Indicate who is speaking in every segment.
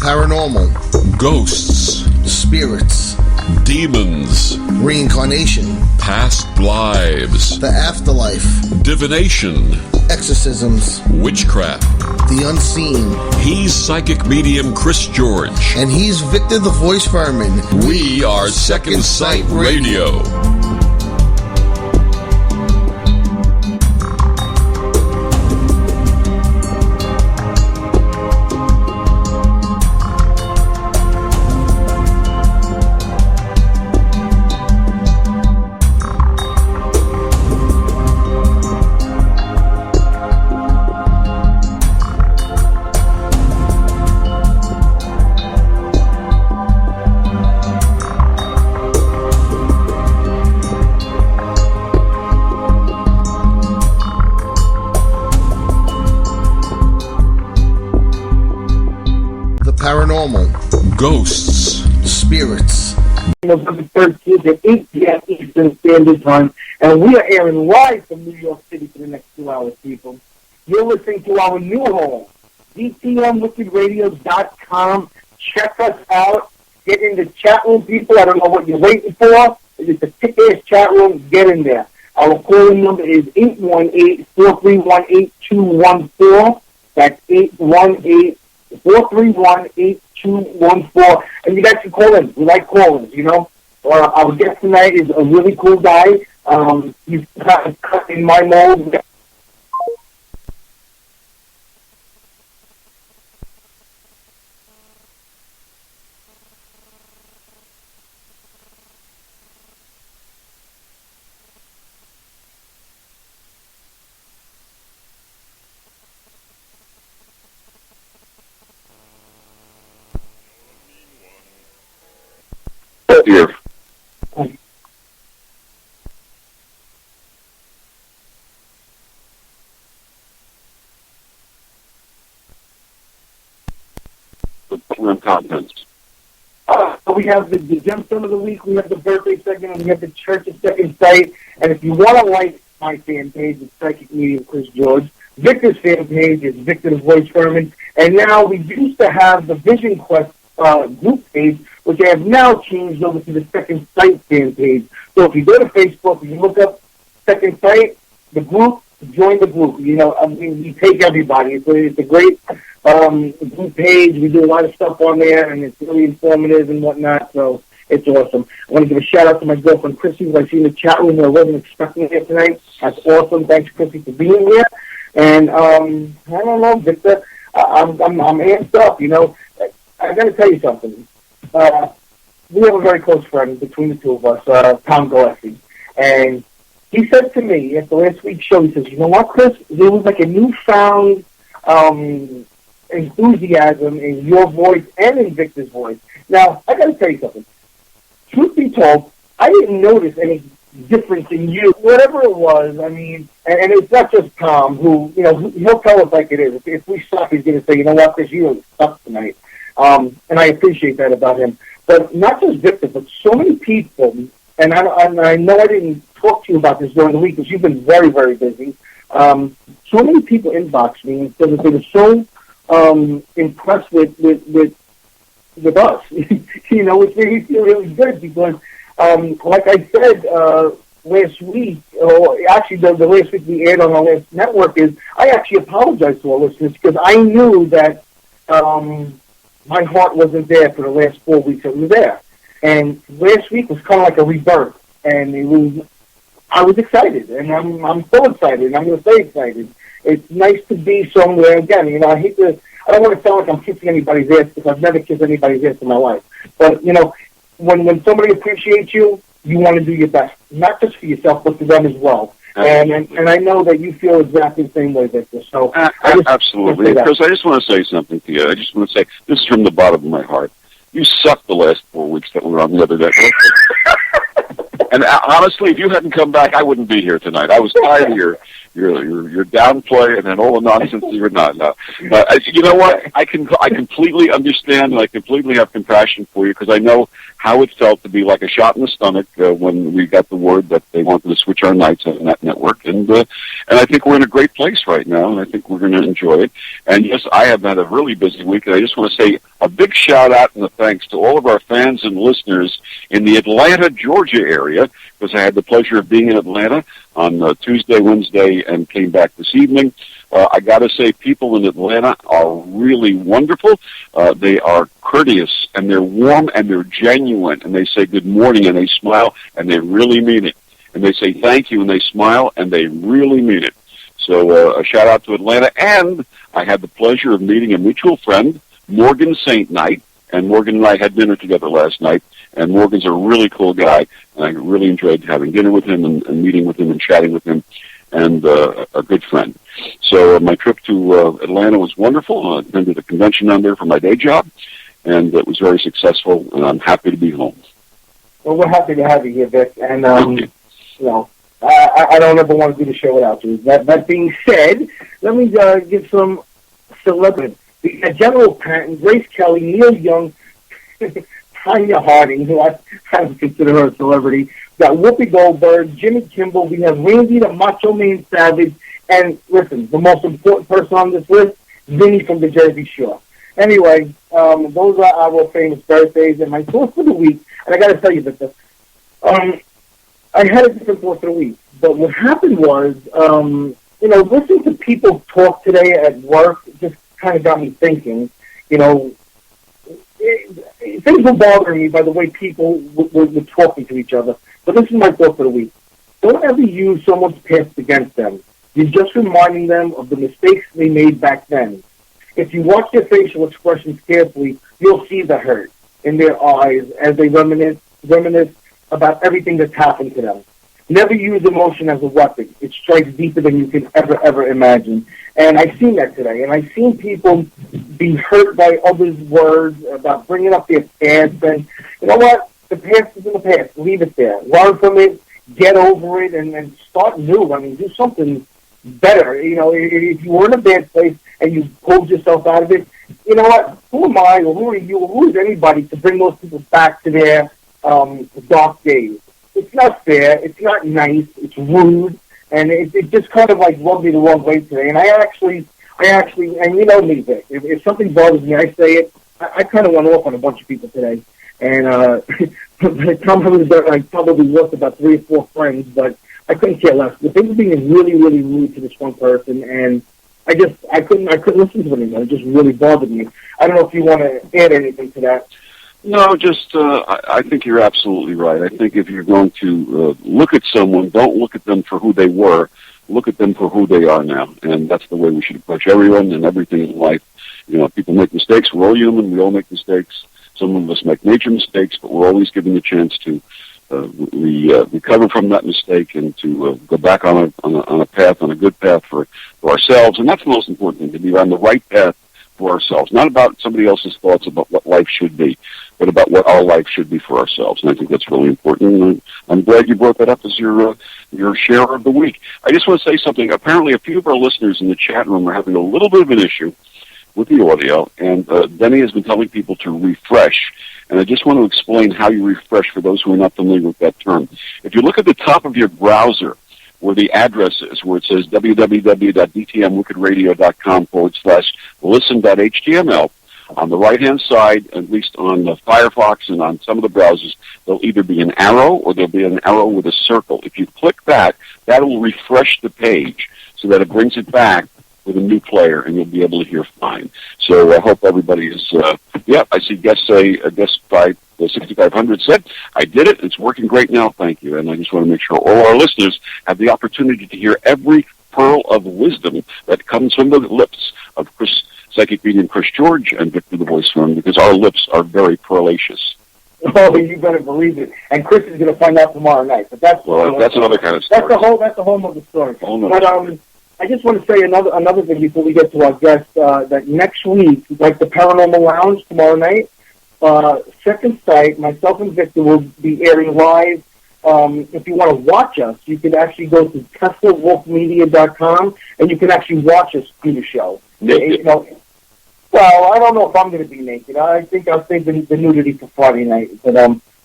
Speaker 1: Paranormal.
Speaker 2: Ghosts.
Speaker 1: Spirits.
Speaker 2: Demons.
Speaker 1: Reincarnation.
Speaker 2: Past lives.
Speaker 1: The afterlife.
Speaker 2: Divination.
Speaker 1: Exorcisms.
Speaker 2: Witchcraft.
Speaker 1: The unseen.
Speaker 2: He's psychic medium Chris George.
Speaker 1: And he's Victor the Voice Fuhrman.
Speaker 2: We are Second Sight Radio.
Speaker 1: Paranormal.
Speaker 2: Ghosts.
Speaker 1: Spirits.
Speaker 3: November 13th at 8 p.m. Eastern Standard Time, and we are airing live from New York City for the next 2 hours, people. You're listening to our new home, DTMWickedRadio.com. Check us out. Get in the chat room, people. I don't know what you're waiting for. It's a kick-ass chat room. Get in there. Our calling number is 818-431-8214. That's 818-431-8214, and you guys can call in. We like callers, you know. Our guest tonight is a really cool guy. He's kind of cut in my mold.
Speaker 4: Here. Contents.
Speaker 3: We have the gemstone of the week, we have the birthday segment, and we have the church of Second Sight. And if you want to like my fan page, it's Psychic Medium Chris George. Victor's fan page is Victor the Voice Fuhrman. And now we used to have the Vision Quest group page, which I have now changed over to the Second Sight fan page. So if you go to Facebook, if you look up Second Sight, the group, join the group. You know, I mean, we take everybody. It's a great group page. We do a lot of stuff on there, and it's really informative and whatnot, so it's awesome. I want to give a shout-out to my girlfriend, Chrissy, who I see in the chat room. I wasn't expecting her tonight. That's awesome. Thanks, Chrissy, for being here. And I don't know, Victor, I'm amped up, you know. I got to tell you something. We have a very close friend between the two of us, Tom Gillespie. And he said to me at the last week's show, he says, you know what, Chris? There was like a newfound enthusiasm in your voice and in Victor's voice. Now, I got to tell you something. Truth be told, I didn't notice any difference in you. Whatever it was, I mean, and it's not just Tom, who, you know, he'll tell us like it is. If we suck, he's going to say, you know what, Chris, you really suck tonight. And I appreciate that about him. But not just Victor, but so many people, and I know I didn't talk to you about this during the week because you've been very, very busy. So many people inboxed me and said that they were so impressed with us, you know, which made me feel really good because, like I said last week, or actually the last week we aired on our last network, is I actually apologized to our listeners because I knew that my heart wasn't there for the last 4 weeks that we were there. And last week was kind of like a rebirth, and I was excited, and I'm so excited, and I'm going to stay excited. It's nice to be somewhere again. You know, I don't want to sound like I'm kissing anybody's ass because I've never kissed anybody's ass in my life. But, you know, when somebody appreciates you, you want to do your best, not just for yourself, but for them as well. And I know that you feel exactly the same way, Victor. So
Speaker 4: absolutely. Chris, I just want to say something to you. I just want to say, this is from the bottom of my heart. You sucked the last 4 weeks that we were on the other day. And honestly, if you hadn't come back, I wouldn't be here tonight. I was tired of you're downplaying and all the nonsense you're not. No. You know what? I completely understand, and I completely have compassion for you, because I know how it felt to be like a shot in the stomach when we got the word that they wanted to switch our nights on that network. And I think we're in a great place right now, and I think we're going to enjoy it. And yes, I have had a really busy week, and I just want to say a big shout out and a thanks to all of our fans and listeners in the Atlanta, Georgia area, because I had the pleasure of being in Atlanta on Tuesday, Wednesday, and came back this evening. I got to say, people in Atlanta are really wonderful. They are courteous, and they're warm, and they're genuine, and they say good morning, and they smile, and they really mean it. And they say thank you, and they smile, and they really mean it. So a shout-out to Atlanta. And I had the pleasure of meeting a mutual friend, Morgan St. Knight, and Morgan and I had dinner together last night. And Morgan's a really cool guy, and I really enjoyed having dinner with him and meeting with him and chatting with him, and a good friend. So my trip to Atlanta was wonderful. I attended a convention down there for my day job, and it was very successful, and I'm happy to be home.
Speaker 3: Well, we're happy to have you here, Vic, and I don't ever want to do the show without you. That being said, let me give some celebrities. General Patton, Grace Kelly, Neil Young, Tanya Harding, who I would consider her a celebrity. We've got Whoopi Goldberg, Jimmy Kimmel. We have Randy the Macho Man Savage. And listen, the most important person on this list, Vinny from the Jersey Shore. Anyway, those are our famous birthdays. And my thought for the week, and I got to tell you, Victor, I had a different thought for the week. But what happened was, listening to people talk today at work just kind of got me thinking, things were bothering me by the way people were talking to each other. But this is my thought for the week. Don't ever use someone's past against them. You're just reminding them of the mistakes they made back then. If you watch their facial expressions carefully, you'll see the hurt in their eyes as they reminisce about everything that's happened to them. Never use emotion as a weapon. It strikes deeper than you can ever imagine. And I've seen that today. And I've seen people be hurt by others' words about bringing up their past. And you know what? The past is in the past. Leave it there. Learn from it. Get over it. And start new. I mean, do something better. If you were in a bad place and you pulled yourself out of it, you know what? Who am I or who are you or who is anybody to bring those people back to their dark days? It's not fair. It's not nice. It's rude. And it just kind of like rubbed me the wrong way today. And I actually, and you know me, Vic, if something bothers me, I say it. I kind of went off on a bunch of people today. And I probably lost about 3 or 4 friends, but I couldn't care less. The thing was being really, really rude to this one person, and I couldn't listen to it anymore. It just really bothered me. I don't know if you want to add anything to that.
Speaker 4: No, just I think you're absolutely right. I think if you're going to look at someone, don't look at them for who they were. Look at them for who they are now, and that's the way we should approach everyone and everything in life. People make mistakes. We're all human. We all make mistakes. Some of us make major mistakes, but we're always given the chance to recover from that mistake and to go back on a path, on a good path for ourselves. And that's the most important thing, to be on the right path for ourselves, not about somebody else's thoughts about what life should be, but about what our life should be for ourselves. And I think that's really important. And I'm glad you brought that up as your share of the week. I just want to say something. Apparently, a few of our listeners in the chat room are having a little bit of an issue with the audio, and Denny has been telling people to refresh. And I just want to explain how you refresh for those who are not familiar with that term. If you look at the top of your browser, where the address is, where it says www.dtmwickedradio.com/listen.html, on the right-hand side, at least on Firefox and on some of the browsers, there'll either be an arrow or there'll be an arrow with a circle. If you click that, that will refresh the page so that it brings it back with a new player, and you'll be able to hear fine. So I hope everybody is, I see guest 6500 said, I did it, it's working great now, thank you. And I just want to make sure all our listeners have the opportunity to hear every pearl of wisdom that comes from the lips of psychic medium Chris George and Victor the Voice Firm, because our lips are very pearlacious.
Speaker 3: Oh, you better believe it. And Chris is going to find out tomorrow night. But that's
Speaker 4: another kind of story.
Speaker 3: That's the whole other story. But I just want to say another thing before we get to our guest, that next week, like the Paranormal Lounge tomorrow night, Second Sight, myself and Victor will be airing live if you want to watch us, you can actually go to TeslaWolfMedia.com, and you can actually watch us do the show. Well, I don't know if I'm going to be naked. I think I'll save the nudity for Friday night. But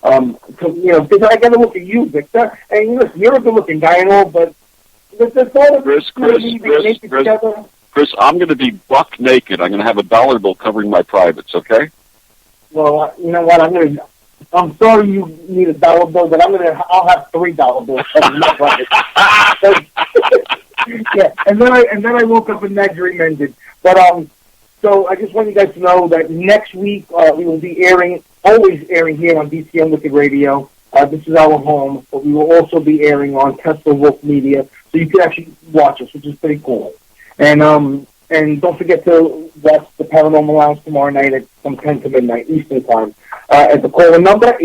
Speaker 3: because I got to look at you, Victor. And listen, you're a good-looking guy and all, but the thought of
Speaker 4: Chris,
Speaker 3: together.
Speaker 4: Chris, I'm going to be buck naked. I'm going to have a dollar bill covering my privates. Okay.
Speaker 3: Well, you know what? I'm sorry you need a dollar bill, but I'll have $3 bills covering my privates. Yeah, and then I woke up and that dream ended. But so I just want you guys to know that next week we will be always airing here on DCM Wicked Radio. This is our home, but we will also be airing on Tesla Wolf Media, so you can actually watch us, which is pretty cool. And don't forget to watch the Paranormal Lounge tomorrow night from 10 to midnight Eastern Time. At the caller number,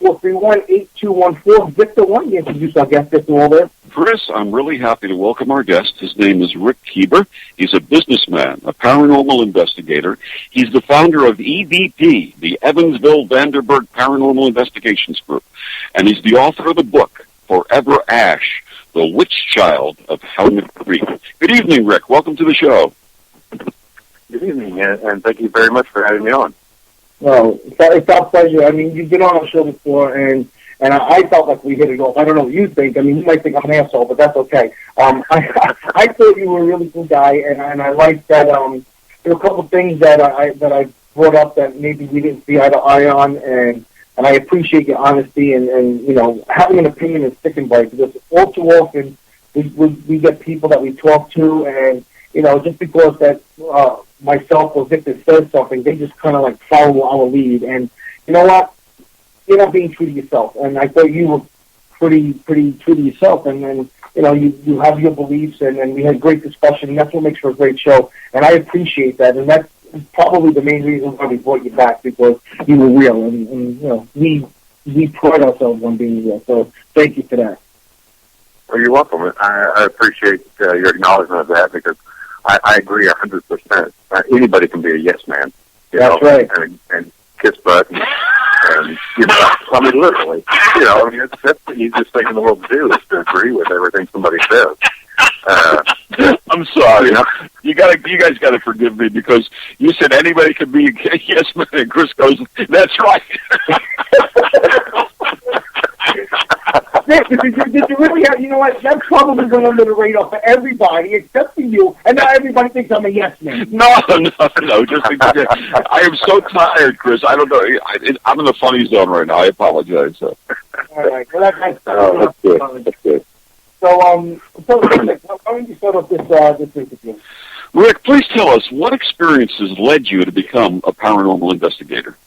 Speaker 3: 818-431-8214. Victor, why don't you introduce our guest, Victor, all there?
Speaker 4: Chris, I'm really happy to welcome our guest. His name is Rick Kueber. He's a businessman, a paranormal investigator. He's the founder of EVP, the Evansville Vanderburgh Paranormal Investigations Group. And he's the author of the book, Forever Ash, The Witch Child of Helmet Creek. Good evening, Rick. Welcome to the show.
Speaker 5: Good evening, and thank you very much for having me on.
Speaker 3: Well, it's our pleasure. I mean, you've been on our show before, and I felt like we hit it off. I don't know what you think. I mean, you might think I'm an asshole, but that's okay. I thought you were a really cool guy, and I like that. There were a couple of things that I brought up that maybe we didn't see eye to eye on, and I appreciate your honesty and having an opinion is sticking by, because all too often we get people that we talk to, and just because that myself or Victor says something, they just kind of like follow our lead. And you know what? You're not being true to yourself. And I thought you were pretty true to yourself. And then you have your beliefs, and we had great discussion. And that's what makes for a great show. And I appreciate that. And that's probably the main reason why we brought you back, because you were real. And we pride ourselves on being real. So thank you for that.
Speaker 5: Well, you're welcome. I appreciate your acknowledgement of that, because I agree 100%. Anybody can be a yes man.
Speaker 3: That's right.
Speaker 5: And kiss butt and I mean, literally. That's the easiest thing in the world to do, is to agree with everything somebody says.
Speaker 4: I'm sorry. You guys got to forgive me, because you said anybody can be a yes man, and Chris goes, "That's right."
Speaker 3: Did you really have, you know what, that's probably going under the radar for everybody except for you, and now everybody thinks I'm a yes man.
Speaker 4: No, just because I am so tired, Chris. I don't know. I'm in the funny zone right now. I apologize.
Speaker 3: All right. Well, that's
Speaker 4: good. That's good.
Speaker 3: So, why don't you start off this interview?
Speaker 4: Rick, please tell us, what experiences led you to become a paranormal investigator?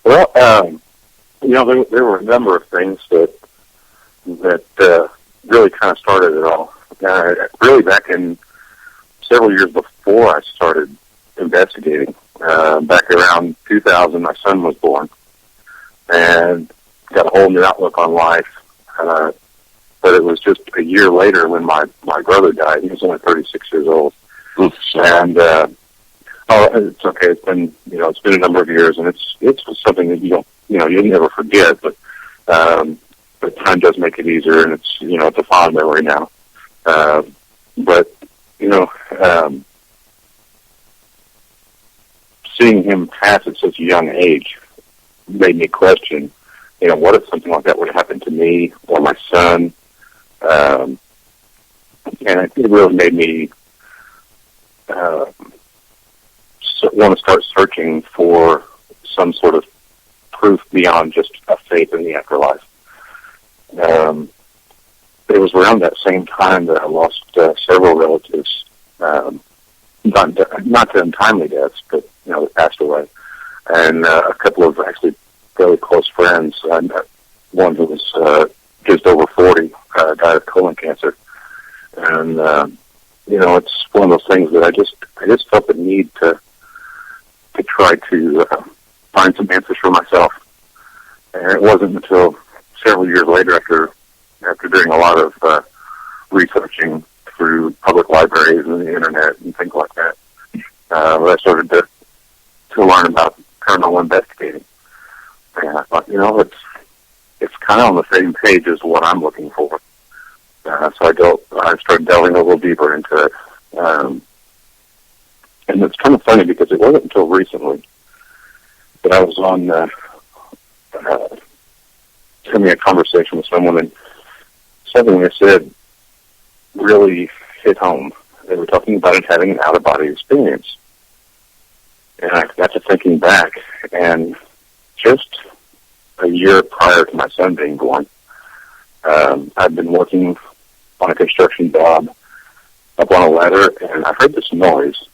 Speaker 5: Well, there were a number of things that really kind of started it all. Really, back in several years before I started investigating, back around 2000, my son was born, and got a whole new outlook on life. But it was just a year later when my brother died. He was only 36 years old.
Speaker 4: Oof,
Speaker 5: and it's okay. It's been a number of years, and it's something that you never forget. But time does make it easier, and it's a fond memory now. But seeing him pass at such a young age made me question, what if something like that would happen to me or my son? And it really made me want to start searching for some sort of proof beyond just a faith in the afterlife. It was around that same time that I lost several relatives, not to untimely deaths, but they passed away, and a couple of actually fairly close friends. One who was just over 40 died of colon cancer, and it's one of those things that I just felt the need to try to find some answers for myself. And it wasn't until several years later, after doing a lot of researching through public libraries and the internet and things like that, that I started to learn about paranormal investigating. And I thought, it's kind of on the same page as what I'm looking for. So I started delving a little deeper into it. And it's kind of funny because it wasn't until recently that I was on having a conversation with someone, and something they said really hit home. They were talking about it having an out-of-body experience. And I got to thinking back, and just a year prior to my son being born, I'd been working on a construction job up on a ladder, and I heard this noise,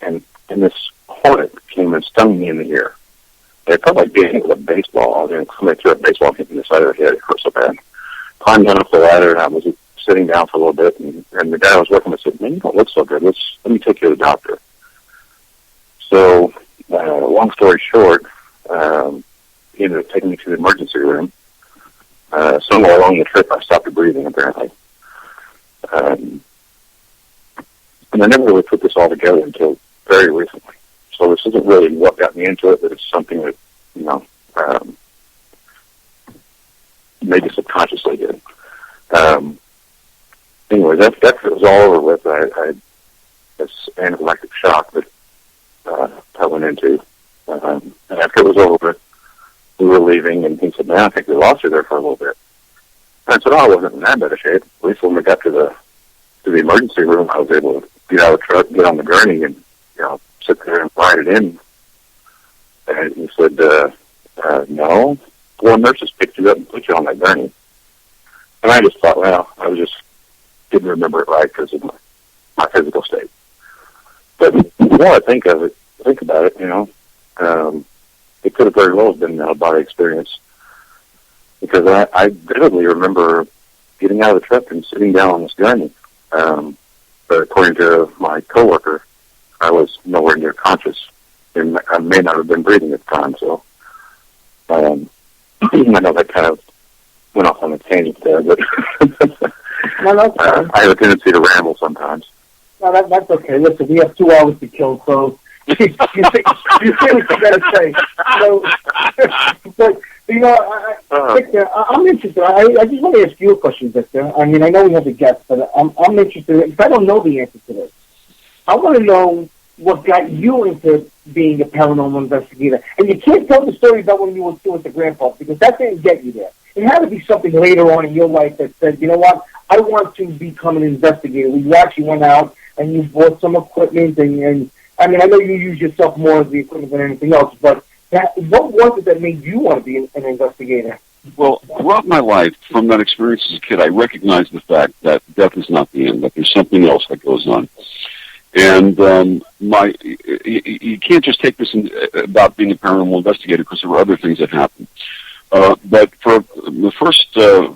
Speaker 5: and this hornet came and stung me in the ear. It felt like being hit with a baseball, and somebody threw a baseball hit me in the side of the head. It hurt so bad. Climbed down off the ladder, and I was sitting down for a little bit, and the guy I was working with said, "Man, you don't look so good. Let me take you to the doctor." So, long story short, he ended up taking me to the emergency room. Somewhere along the trip, I stopped breathing, apparently. And I never really put this all together until very recently. So this isn't really what got me into it, but it's something that, maybe subconsciously did. Anyway, that was all over with. This anaphylactic shock that I went into. And after it was over with, we were leaving, and he said, "Man, I think we lost you there for a little bit." And I said, "Oh, I wasn't in that bad a shape. At least when we got to the emergency room, I was able to get out of the truck, get on the gurney, and sit there and ride it in." And he said, "No, well, nurses picked you up and put you on that gurney." And I just thought, well, I was just didn't remember it right because of my physical state. But the more I think about it, it could have very well been an out-of-body experience, because I vividly remember getting out of the truck and sitting down on this gurney. But according to my coworker, I was nowhere near conscious, and I may not have been breathing at the time. So I know that kind of went off on a tangent there, but I have a tendency to ramble sometimes.
Speaker 3: No, that's okay. Listen, we have 2 hours to kill, so you say what you gotta say. So, but Victor, I'm interested. I just want to ask you a question, Victor. I mean, I know we have a guest, but I'm interested. If I don't know the answer to this, I want to know what got you into being a paranormal investigator. And you can't tell the story about when you were still with the grandpa, because that didn't get you there. It had to be something later on in your life that said, you know what, I want to become an investigator. You actually went out and you bought some equipment, and I mean, I know you use yourself more as the equipment than anything else, but what was it that made you want to be an investigator?
Speaker 2: Well, throughout my life, from that experience as a kid, I recognized the fact that death is not the end, that there's something else that goes on. And you can't just take this about being a paranormal investigator, because there were other things that happened. But for the first,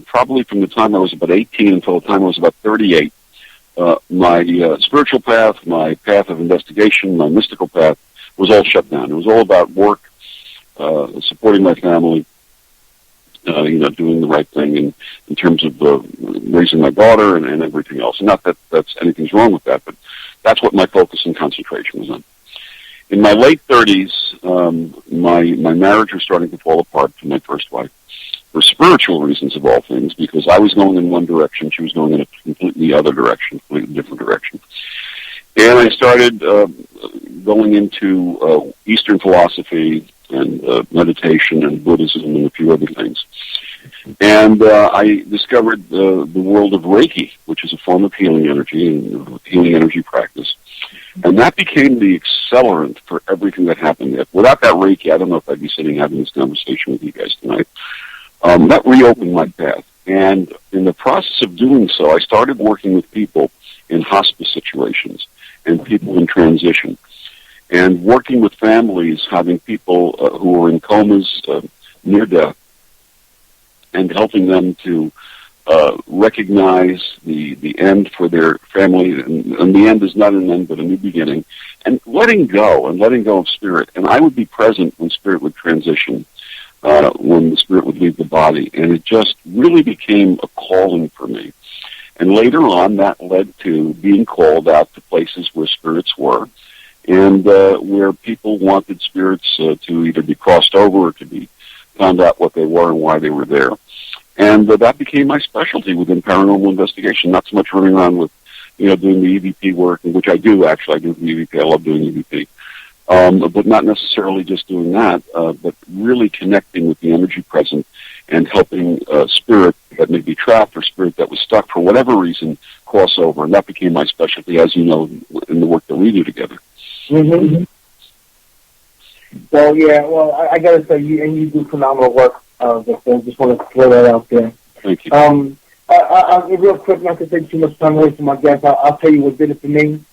Speaker 2: probably from the time I was about 18 until the time I was about 38, my spiritual path, my path of investigation, my mystical path was all shut down. It was all about work, supporting my family, doing the right thing in terms of raising my daughter and everything else. Not that anything's wrong with that, but that's what my focus and concentration was on. In my late 30s, my marriage was starting to fall apart to my first wife, for spiritual reasons of all things, because I was going in one direction, she was going in a completely other direction, completely different direction. And I started going into Eastern philosophy and meditation and Buddhism and a few other things. And I discovered the world of Reiki, which is a form of healing energy and healing energy practice. And that became the accelerant for everything that happened there. Without that Reiki, I don't know if I'd be sitting having this conversation with you guys tonight. That reopened my path. And in the process of doing so, I started working with people in hospice situations and people in transition, and working with families having people who were in comas, near death, and helping them to recognize the end for their family, and the end is not an end but a new beginning, and letting go of spirit. And I would be present when spirit would transition, when the spirit would leave the body, and it just really became a calling for me. And later on, that led to being called out to places where spirits were, and where people wanted spirits to either be crossed over or to be found out what they were and why they were there. And that became my specialty within paranormal investigation, not so much running around with, doing the EVP work, which I do, actually. I do the EVP. I love doing EVP. But not necessarily just doing that, but really connecting with the energy present and helping spirit that may be trapped or spirit that was stuck for whatever reason cross over. And that became my specialty, as you know, in the work that we do together.
Speaker 3: Mm-hmm. Well, yeah, I got to say, you do phenomenal work, Victor. I just want to throw that out there.
Speaker 2: Thank you.
Speaker 3: Real quick, not to take too much time away from my guests, I'll tell you what did it for me.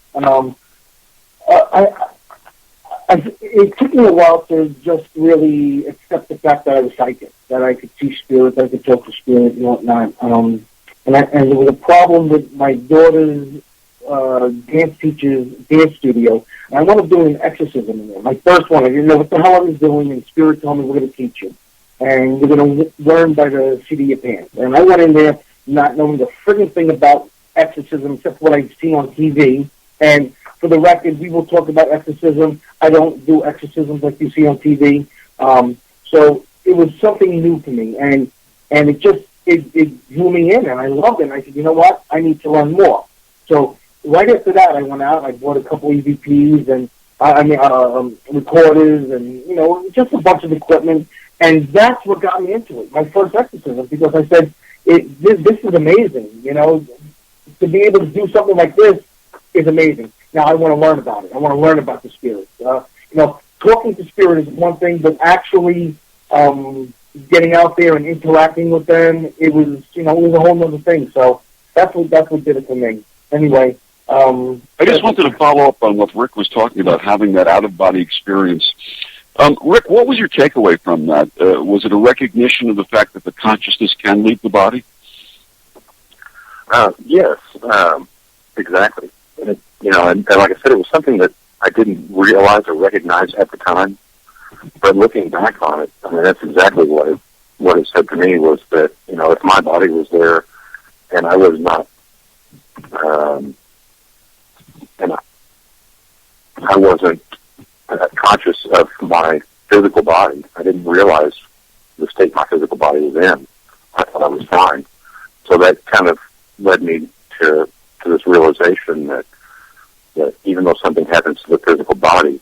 Speaker 3: It took me a while to just really accept the fact that I was psychic, that I could see spirits, I could talk to spirits and whatnot. And there was a problem with my daughter's dance teacher's dance studio. And I wound up doing an exorcism in there. My first one, I didn't know what the hell I was doing, and Spirit told me, we're going to teach you. And you're going to learn by the seat of your pants. And I went in there not knowing the friggin' thing about exorcism except what I'd seen on TV. And for the record, we will talk about exorcism. I don't do exorcisms like you see on TV. So it was something new to me. And it just, it drew me in, and I loved it. And I said, you know what? I need to learn more. So right after that, I went out, I bought a couple EVPs and recorders and, just a bunch of equipment. And that's what got me into it, my first exorcism, because I said, this is amazing, to be able to do something like this is amazing. Now I want to learn about it. I want to learn about the spirits. Talking to spirit is one thing, but actually getting out there and interacting with them, it was a whole other thing. So that's what did it for me. Anyway.
Speaker 2: I just wanted to follow up on what Rick was talking about, having that out-of-body experience. Rick, what was your takeaway from that? Was it a recognition of the fact that the consciousness can leave the body?
Speaker 5: Yes, exactly. And and like I said, it was something that I didn't realize or recognize at the time. But looking back on it, I mean, that's exactly what it said to me was that, if my body was there and I was not, and I wasn't conscious of my physical body. I didn't realize the state my physical body was in. I thought I was fine. So that kind of led me to this realization that even though something happens to the physical body,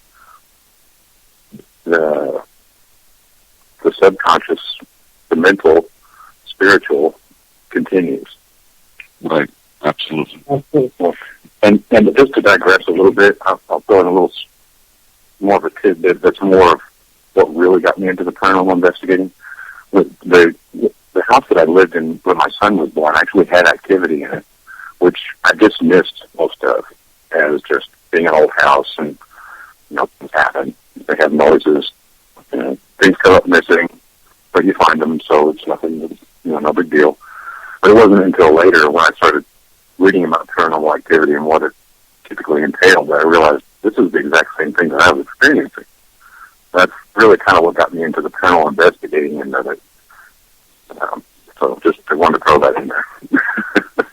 Speaker 5: the subconscious, the mental, spiritual continues.
Speaker 2: Right. Absolutely.
Speaker 5: And just to digress a little bit, I'll throw in a little more of a tidbit that's more of what really got me into the paranormal investigating. The house that I lived in when my son was born actually had activity in it, which I dismissed most of as just being an old house and, things happen. They have noises, things come up missing, but you find them, so it's nothing, no big deal. But it wasn't until later when I started reading about paranormal activity and what it typically entailed that I realized this is the exact same thing that I was experiencing. That's really kind of what got me into the paranormal investigating end of it. So just I wanted to throw that in there.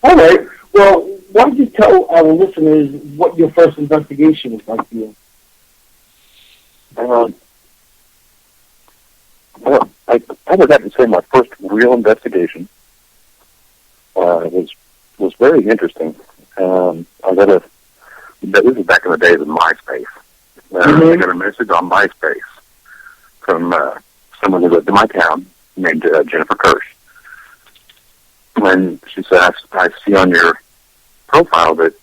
Speaker 3: All right. Well, why don't you tell our listeners what your first investigation was like for you?
Speaker 5: Well, I would have to say my first real investigation was very interesting. This is back in the days of MySpace. I got a message on MySpace from someone who lived in my town named Jennifer Kirsch. And she said, I see on your profile that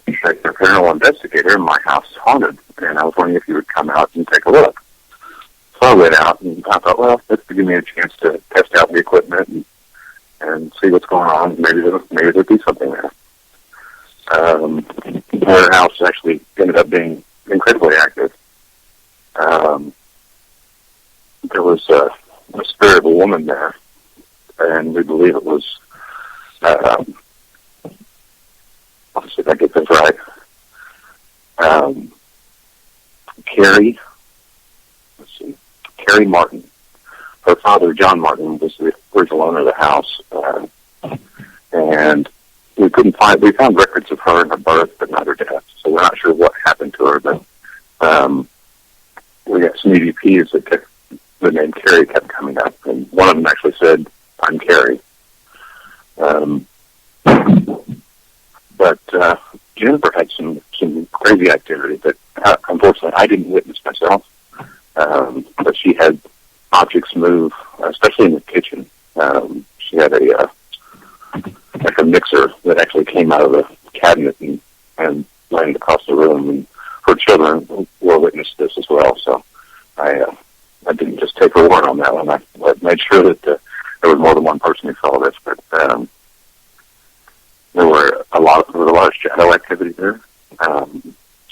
Speaker 5: you're a paranormal investigator and my house is haunted. And I was wondering if you would come out and take a look. So I went out and I thought, well, this would give me a chance to test out the equipment and see what's going on. Maybe there'll be something there. Our house actually ended up being incredibly active. There was a spirit of a woman there, and we believe it was, let's see if I get this right, Carrie Martin. Her father, John Martin, was the original owner of the house, and we found records of her and her birth, but not her death, so we're not sure what happened to her, but we got some EVPs that the name Carrie kept coming up, and one of them actually said, full-time carry. But Jennifer had some crazy activity that, unfortunately, I didn't witness myself. But she had objects move, especially in the kitchen. She had a mixer that actually came out of the cabinet and landed across the room. And her children were witness to this as well. So I didn't just take her word on that one. I made sure that there was more than one person who saw this. But there was a lot of shadow activity there.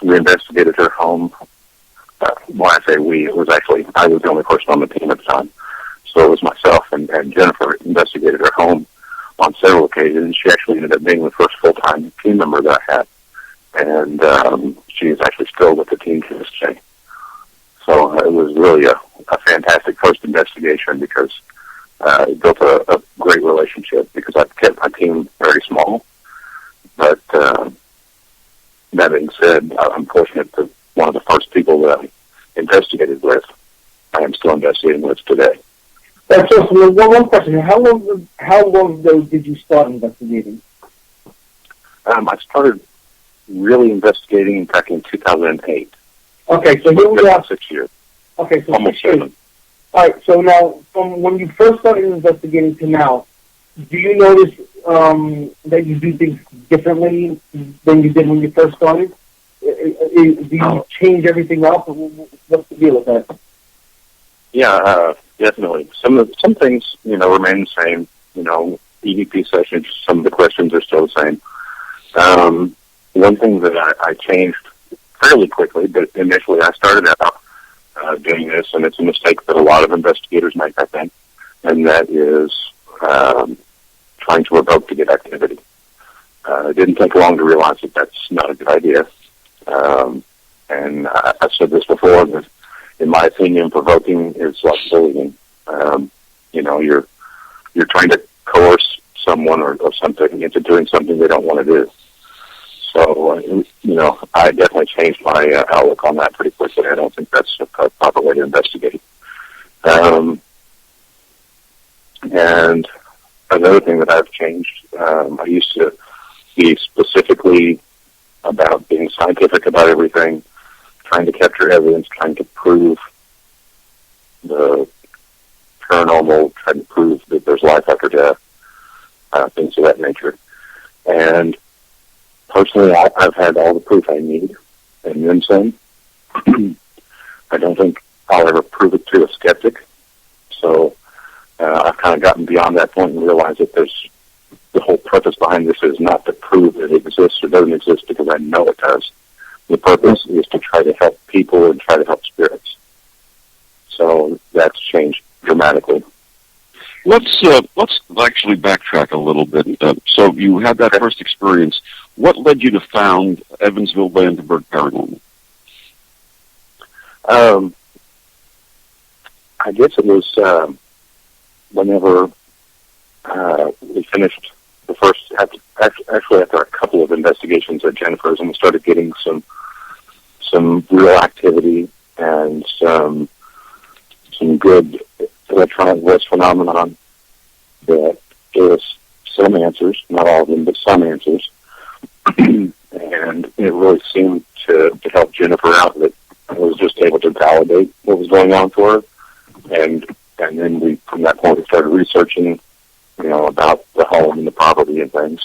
Speaker 5: We investigated her home. When I say we, it was actually, I was the only person on the team at the time. So it was myself and Jennifer investigated her home on several occasions. She actually ended up being the first full-time team member that I had. And she is actually still with the team to this day. So it was really a fantastic first investigation because it built a great relationship because I've kept my team very small. But that being said, I'm fortunate that one of the first people that I investigated with, I am still investigating with today.
Speaker 3: That's awesome. One question. How long ago did you start investigating?
Speaker 5: I started really investigating back in 2008.
Speaker 3: Okay, so here we are.
Speaker 5: 6 years.
Speaker 3: Okay, so
Speaker 5: almost 7.
Speaker 3: All right, so now, from when you first started investigating to now, do you notice that you do things differently than you did when you first started? Do you change everything up? What's the deal with that?
Speaker 5: Yeah, definitely. Some things, remain the same. EVP sessions, some of the questions are still the same. One thing that I changed fairly quickly, but initially I started out doing this, and it's a mistake that a lot of investigators make, I think, and that is trying to evoke to get activity. It didn't take long to realize that that's not a good idea. And I've said this before, but in my opinion, provoking is like bullying. You're trying to coerce someone or something into doing something they don't want to do. So, I definitely changed my outlook on that pretty quickly. I don't think that's a proper way to investigate. And another thing that I've changed, I used to be specifically about being scientific about everything, trying to capture evidence, trying to prove the paranormal, trying to prove that there's life after death, things of that nature. And personally, I've had all the proof I need, and then some. I don't think I'll ever prove it to a skeptic. So I've kind of gotten beyond that point and realized that there's the whole purpose behind this is not to prove that it exists or doesn't exist because I know it does. The purpose is to try to help people and try to help spirits. So that's changed dramatically.
Speaker 2: Let's actually backtrack a little bit. So you had that first experience. What led you to found Evansville, Vanderburgh Paranormal?
Speaker 5: I guess it was whenever we finished the first, actually after a couple of investigations at Jennifer's, and we started getting some real activity and some good electronic voice phenomenon that gave us some answers, not all of them, but some answers. And it really seemed to help Jennifer out, that I was just able to validate what was going on for her. And then we, from that point, we started researching, about the home and the property and things.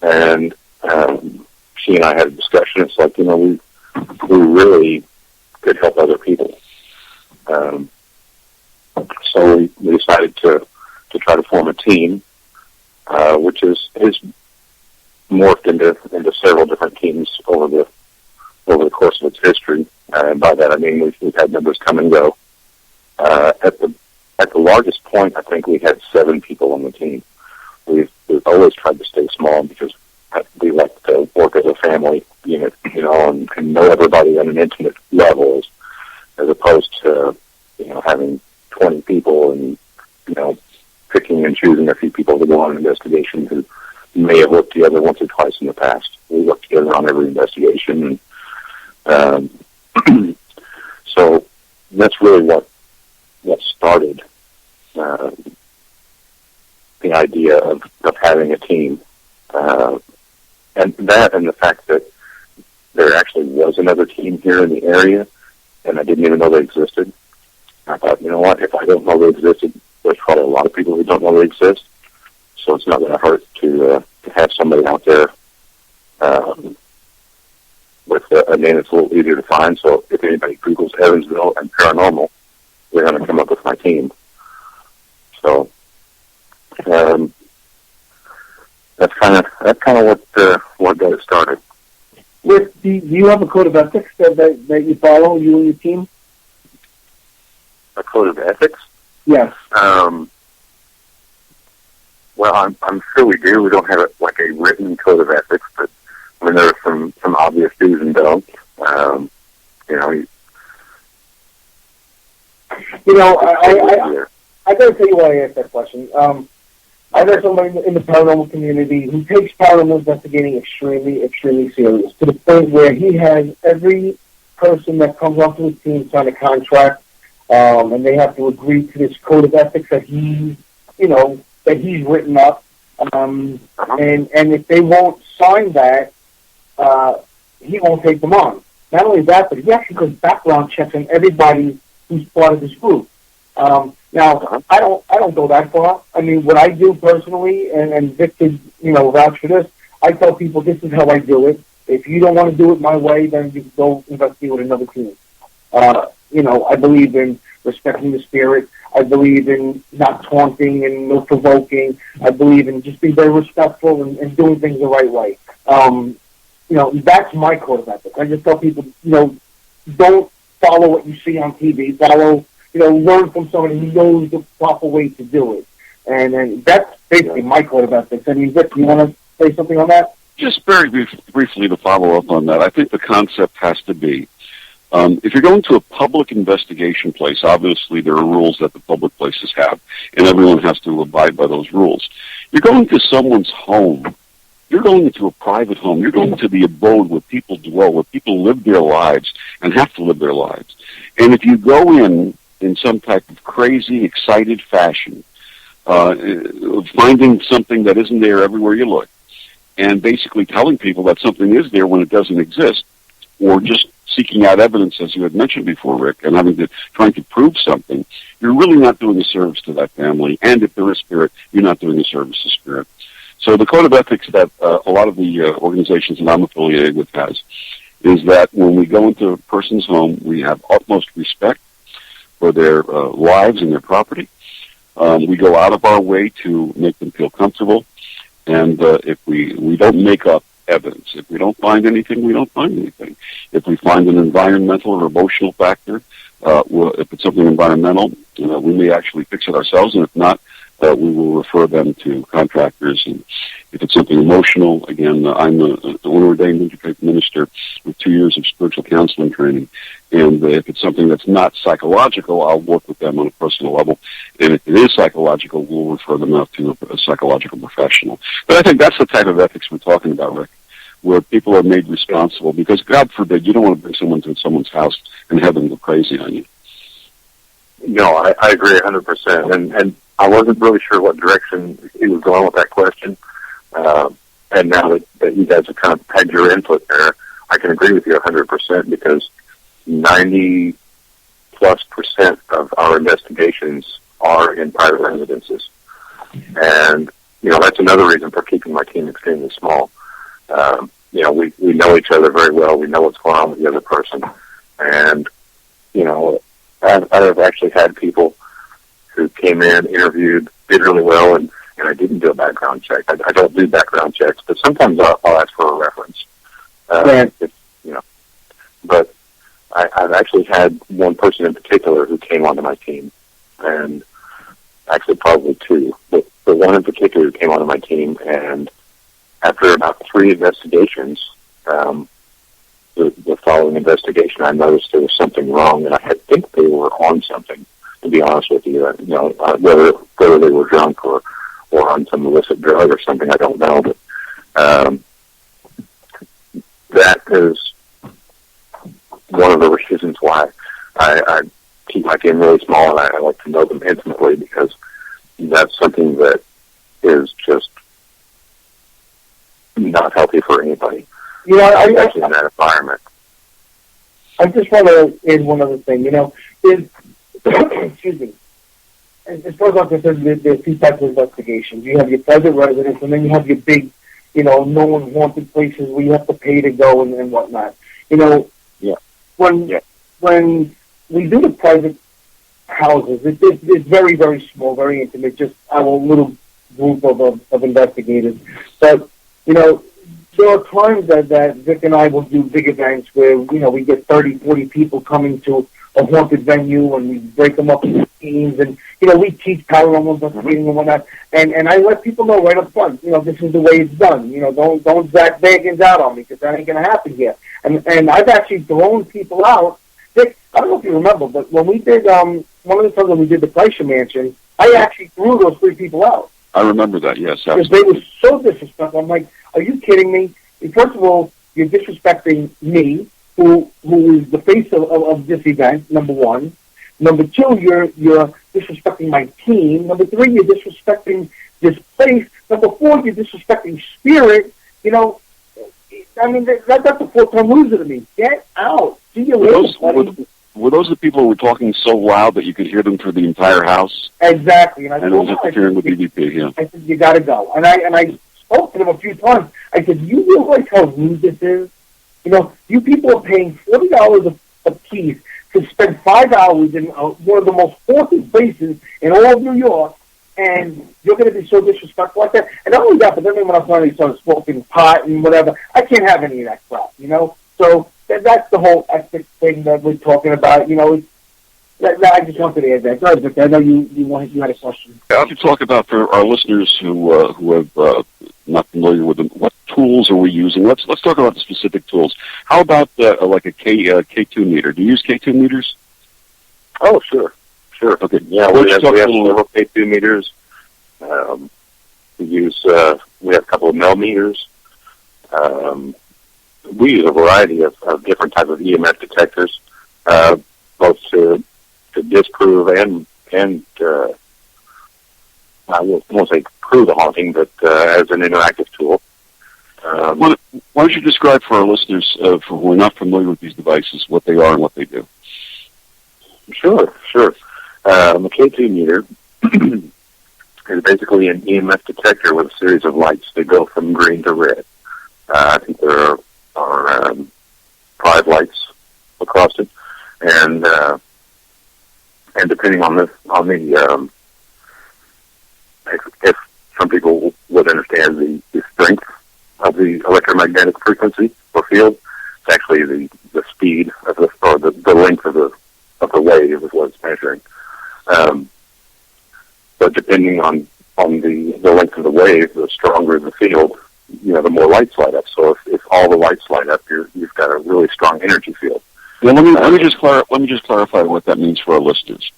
Speaker 5: And she and I had a discussion. It's like, we really could help other people. So we decided to try to form a team, which is morphed into several different teams over the course of its history. And by that I mean we've had members come and go. At the largest point, I think we had 7 people on the team. We've always tried to stay small because we like to work as a family unit, and know everybody on an intimate level, as opposed to having 20 people and picking and choosing a few people to go on an investigation who may have worked together once or twice in the past. We work together on every investigation, and so that's really what started the idea of having a team. And the fact that there actually was another team here in the area, and I didn't even know they existed. I thought, you know what, if I don't know they existed, there's probably a lot of people who don't know they exist. So it's not going to hurt to have somebody out there with a name that's a little easier to find. So if anybody Googles Evansville and Paranormal, they're going to come up with my team. So that's kind of what got it started.
Speaker 3: Rick, do you have a code of ethics that you follow, you and your team?
Speaker 5: A code of ethics?
Speaker 3: Yes.
Speaker 5: Well, I'm sure we do. We don't have like a written code of ethics, but I mean, there are some obvious do's and don'ts.
Speaker 3: I got to tell you why I asked that question. I've had somebody in the paranormal community who takes paranormal investigating extremely, extremely serious, to the point where he has every person that comes onto his team sign a contract, and they have to agree to this code of ethics that he's written up. And if they won't sign that, he won't take them on. Not only that, but he actually does background checks on everybody who's part of this group. Now, I don't go that far. I mean, what I do personally, and Vic could, vouch for this, I tell people this is how I do it. If you don't want to do it my way, then you can go investigate with another team. I believe in respecting the spirit. I believe in not taunting and no provoking. I believe in just being very respectful and doing things the right way. That's my code of ethics. I just tell people, don't follow what you see on TV. Follow, learn from somebody who knows the proper way to do it. And that's basically my code of ethics. I mean, Vic, you want to say something on that?
Speaker 2: Just very briefly to follow up on that, I think the concept has to be, if you're going to a public investigation place, obviously there are rules that the public places have, and everyone has to abide by those rules. You're going to someone's home. You're going into a private home. You're going to the abode where people dwell, where people live their lives and have to live their lives. And if you go in some type of crazy, excited fashion, finding something that isn't there everywhere you look, and basically telling people that something is there when it doesn't exist, or just seeking out evidence, as you had mentioned before, Rick, and trying to prove something, you're really not doing a service to that family. And if there is spirit, you're not doing a service to spirit. So the code of ethics that a lot of the organizations that I'm affiliated with has is that when we go into a person's home, we have utmost respect for their lives and their property. We go out of our way to make them feel comfortable. And if we don't make up evidence, if we don't find anything, we don't find anything. If we find an environmental or emotional factor, if it's something environmental, we may actually fix it ourselves, and if not, we will refer them to contractors. And if it's something emotional, again, I'm an ordained interfaith minister with 2 years of spiritual counseling training. And if it's something that's not psychological, I'll work with them on a personal level. And if it is psychological, we'll refer them out to a psychological professional. But I think that's the type of ethics we're talking about, Rick, where people are made responsible. Because, God forbid, you don't want to bring someone to someone's house and have them go crazy on you.
Speaker 5: No, I agree 100%. And I wasn't really sure what direction he was going with that question. And now that you guys have kind of had your input there, I can agree with you 100% because 90+% of our investigations are in private residences. And, that's another reason for keeping my team extremely small. We know each other very well. We know what's going on with the other person. And, I've actually had people who came in, interviewed, did really well, and I didn't do a background check. I don't do background checks, but sometimes I'll ask for a reference. But I've actually had one person in particular who came onto my team, and actually probably two, but the one in particular who came onto my team, and after about 3 investigations, the following investigation, I noticed there was something wrong, and I think they were on something, to be honest with you. Whether they were drunk or on some illicit drug or something, I don't know, but that is one of the reasons why I keep my team really small, and I like to know them intimately, because that's something that is just not healthy for anybody,
Speaker 3: You know,
Speaker 5: especially in that environment.
Speaker 3: I just want to add one other thing. You know, is excuse me. As far as I'm concerned, there's two types of investigations. You have your private residence, and then you have your big, known haunted places where you have to pay to go and whatnot. You know, when we do the private houses, it's very, very small, very intimate, just our little group of investigators. But, there are times that Vic and I will do big events where, we get 30, 40 people coming to a haunted venue, and we break them up into teams, and, we teach paranormal investigating and whatnot, and I let people know right up front, this is the way it's done. Don't Zach Bagans out on me, because that ain't going to happen here. And I've actually thrown people out. Vic, I don't know if you remember, but when we did, one of the times when we did the Fleischer Mansion, I actually threw those 3 people out.
Speaker 2: I remember that, yes.
Speaker 3: Because they were so disrespectful. I'm like, are you kidding me? First of all, you're disrespecting me, who is the face of this event, number one. Number two, you're disrespecting my team. Number 3, you're disrespecting this place. Number 4, you're disrespecting spirit. I mean, that's a 4-time loser to me. Get out. See you later, buddy.
Speaker 2: Were those the people who were talking so loud that you could hear them through the entire house?
Speaker 3: Exactly.
Speaker 2: And it was interfering with EVP, yeah.
Speaker 3: I said, you got to go. And I spoke to them a few times. I said, you realize how rude this is? You people are paying $40 a piece to spend 5 hours in one of the most haunted places in all of New York, and you're going to be so disrespectful like that. And not only that, but then when I finally started smoking pot and whatever, I can't have any of that crap, So that's the whole ethics thing that we're talking about. I just wanted to add that. Go ahead, Victor. I know you had a question.
Speaker 2: I have to talk about, for our listeners who have not familiar with them, what tools are we using? Let's talk about the specific tools. How about like a K2 meter? Do you use K2 meters?
Speaker 5: Oh, sure.
Speaker 2: Okay.
Speaker 5: Yeah, we have several K2 meters. We have a couple of Mel meters. We use a variety of different types of EMF detectors, both to disprove and I won't say prove the haunting, but as an interactive tool.
Speaker 2: Why don't you describe for our listeners who are not familiar with these devices what they are and what they do?
Speaker 5: Sure. A K2 meter is basically an EMF detector with a series of lights that go from green to red. I think there are 5 lights across it, and depending on the if some people would understand the strength of the electromagnetic frequency or field, it's actually the speed of the length of the wave is what it's measuring. But depending on the length of the wave, the stronger the field, the more lights light up. So if all the lights light up, you've got a really strong energy field.
Speaker 2: Well, let me just clarify what that means for our listeners.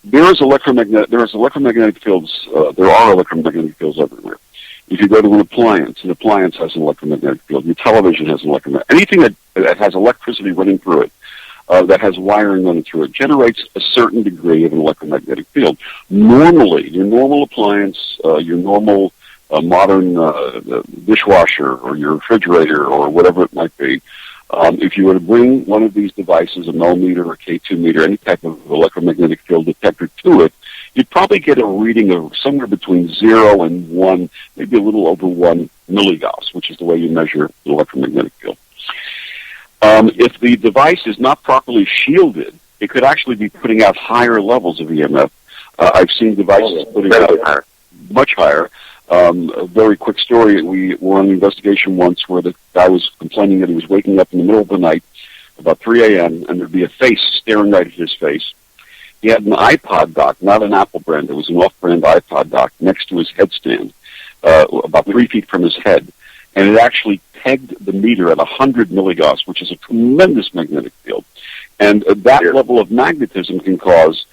Speaker 2: There are electromagnetic fields. There are electromagnetic fields everywhere. If you go to an appliance has an electromagnetic field. Your television has an electromagnetic. Anything that has electricity running through it, that has wiring running through it, generates a certain degree of an electromagnetic field. Normally, your normal appliance, your normal modern dishwasher or your refrigerator or whatever it might be, if you were to bring one of these devices, a Mel meter or a K2 meter, any type of electromagnetic field detector to it, you'd probably get a reading of somewhere between 0 and 1, maybe a little over 1 milligauss, which is the way you measure the electromagnetic field. If the device is not properly shielded, it could actually be putting out higher levels of EMF. I've seen devices putting out much higher. A very quick story. We were on an investigation once where the guy was complaining that he was waking up in the middle of the night, about 3 a.m., and there'd be a face staring right at his face. He had an iPod dock, not an Apple brand. It was an off-brand iPod dock next to his headstand, about 3 feet from his head. And it actually pegged the meter at 100 milligauss, which is a tremendous magnetic field. And that level of magnetism can cause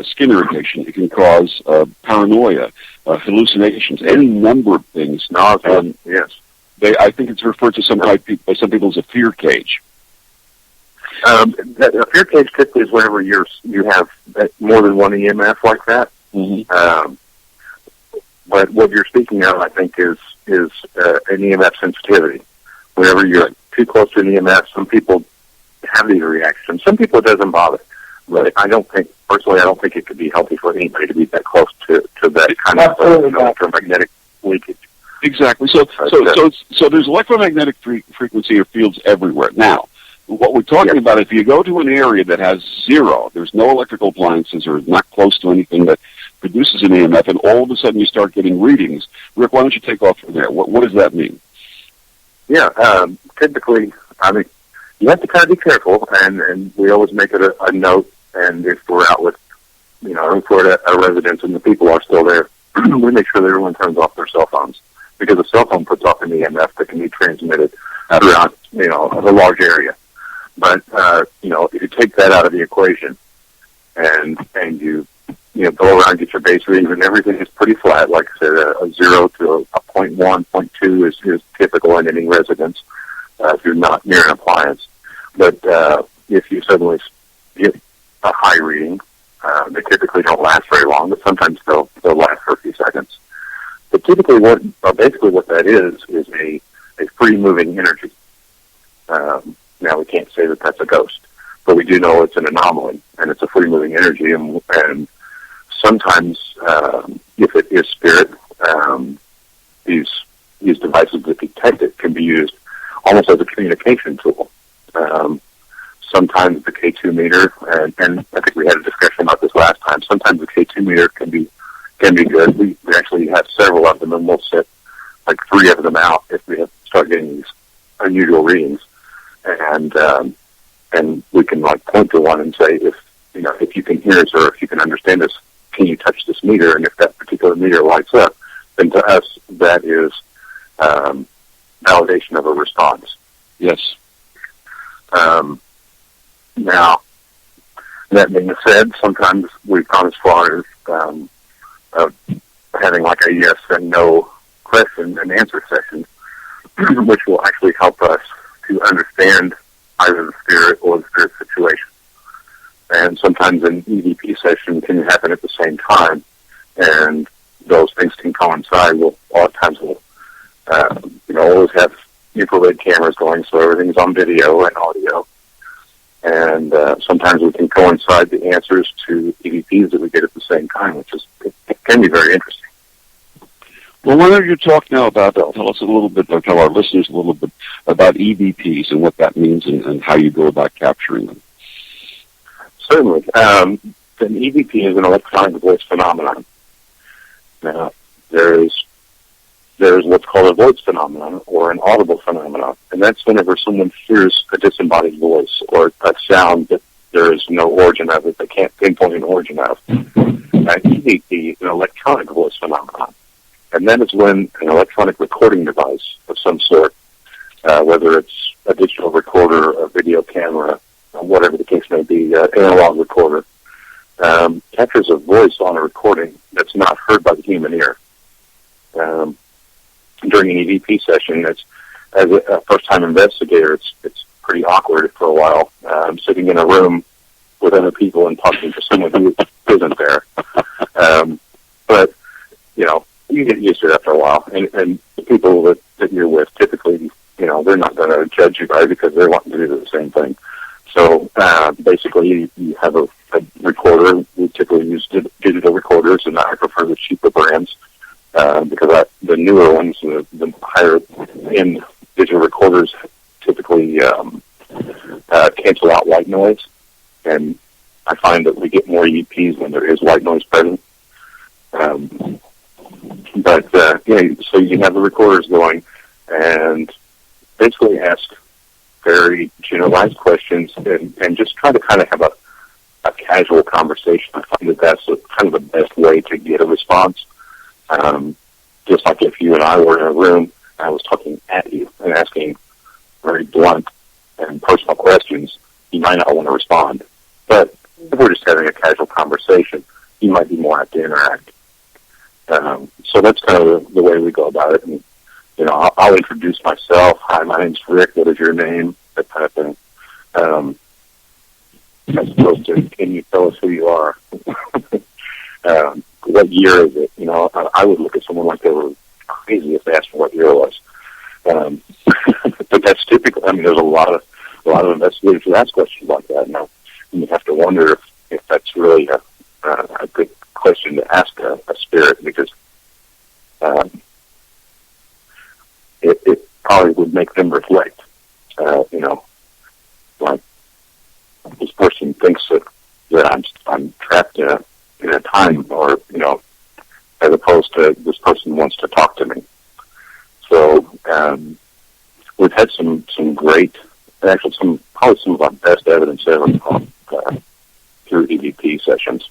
Speaker 2: skin irritation. It can cause paranoia, hallucinations, any number of things.
Speaker 5: Yes.
Speaker 2: I think it's referred to by some people as a fear cage.
Speaker 5: A fear cage typically is whenever you have more than one EMF like that.
Speaker 2: Mm-hmm.
Speaker 5: But what you're speaking of, I think, is an EMF sensitivity. Whenever you're too close to an EMF, some people have these reactions. Some people it doesn't bother. But I don't think it could be healthy for anybody to be that close to that kind of electromagnetic leakage.
Speaker 2: Exactly. So there's electromagnetic frequency or fields everywhere. Now, what we're talking about, if you go to an area that has zero, there's no electrical appliances or not close to anything that produces an EMF, and all of a sudden you start getting readings. Rick, why don't you take off from there? What does that mean?
Speaker 5: Yeah, typically, I mean, you have to kind of be careful, and we always make it a note. And if we're out with, if we're at a residence and the people are still there, we make sure that everyone turns off their cell phones, because a cell phone puts off an EMF that can be transmitted throughout, a large area. But if you take that out of the equation, and you go around, get your base readings, and everything is pretty flat. Like I said, a 0 to a 0.1, 0.2 is typical in any residence if you're not near an appliance. But if you suddenly get a high reading, they typically don't last very long, but sometimes they'll last for a few seconds. But typically, what that is a free moving energy. Now, we can't say that that's a ghost, but we do know it's an anomaly, and it's a free moving energy. And sometimes, if it is spirit, these devices that detect it can be used almost as a communication tool. Sometimes the K2 meter, and I think we had a discussion about this last time. Sometimes the K2 meter can be good. We actually have several of them, and we'll set like 3 of them out if we start getting these unusual readings, and we can like point to one and say, if you can hear us or if you can understand us, can you touch this meter? And if that particular meter lights up, then to us that is validation of a response.
Speaker 2: Yes.
Speaker 5: Now, that being said, sometimes we've gone as far as having like a yes and no question and answer session, which will actually help us to understand either the spirit or the spirit situation. And sometimes an EVP session can happen at the same time, and those things can coincide. A lot of times we'll always have infrared cameras going, so everything's on video and audio. And sometimes we can coincide the answers to EVPs that we get at the same time, which it can be very interesting.
Speaker 2: Well, why don't you talk now about, tell us a little bit, or tell our listeners a little bit about EVPs and what that means and how you go about capturing them.
Speaker 5: Certainly. An EVP is an electronic voice phenomenon. Now, there's what's called a voice phenomenon or an audible phenomenon, and that's whenever someone hears a disembodied voice or a sound that there is no origin of it, they can't pinpoint an origin of. An EVP is an electronic voice phenomenon, and that is when an electronic recording device of some sort, whether it's a digital recorder, a video camera, whatever the case may be, an analog recorder, captures a voice on a recording that's not heard by the human ear. During an EVP session, as a first-time investigator, it's pretty awkward for a while. Sitting in a room with other people and talking to someone who isn't there. But, you get used to it after a while. And the people that you're with, typically, they're not going to judge you by it because they're wanting to do the same thing. So, basically, you have a recorder. We typically use digital recorders, and I prefer the cheaper brands. Because the newer ones, the higher-end digital recorders typically cancel out white noise, and I find that we get more EVPs when there is white noise present. So you have the recorders going, and basically ask very generalized questions, and just try to kind of have a casual conversation. I find that that's kind of the best way to get a response. Just like if you and I were in a room, I was talking at you and asking very blunt and personal questions, you might not want to respond. But if we're just having a casual conversation, you might be more apt to interact. So that's kind of the way we go about it. And, I'll introduce myself. Hi, my name's Rick. What is your name? That kind of thing. As opposed to, can you tell us who you are? what year is it? You know, I would look at someone like they were crazy if they asked me what year it was. But that's typical. I mean, there's a lot of investigators who ask questions like that now. And you have to wonder if that's really a good question to ask a spirit, because it probably would make them reflect. You know, like this person thinks that I'm trapped in a time, or you know, as opposed to this person wants to talk to me. So we've had some great, actually probably some of our best evidence ever through EVP sessions.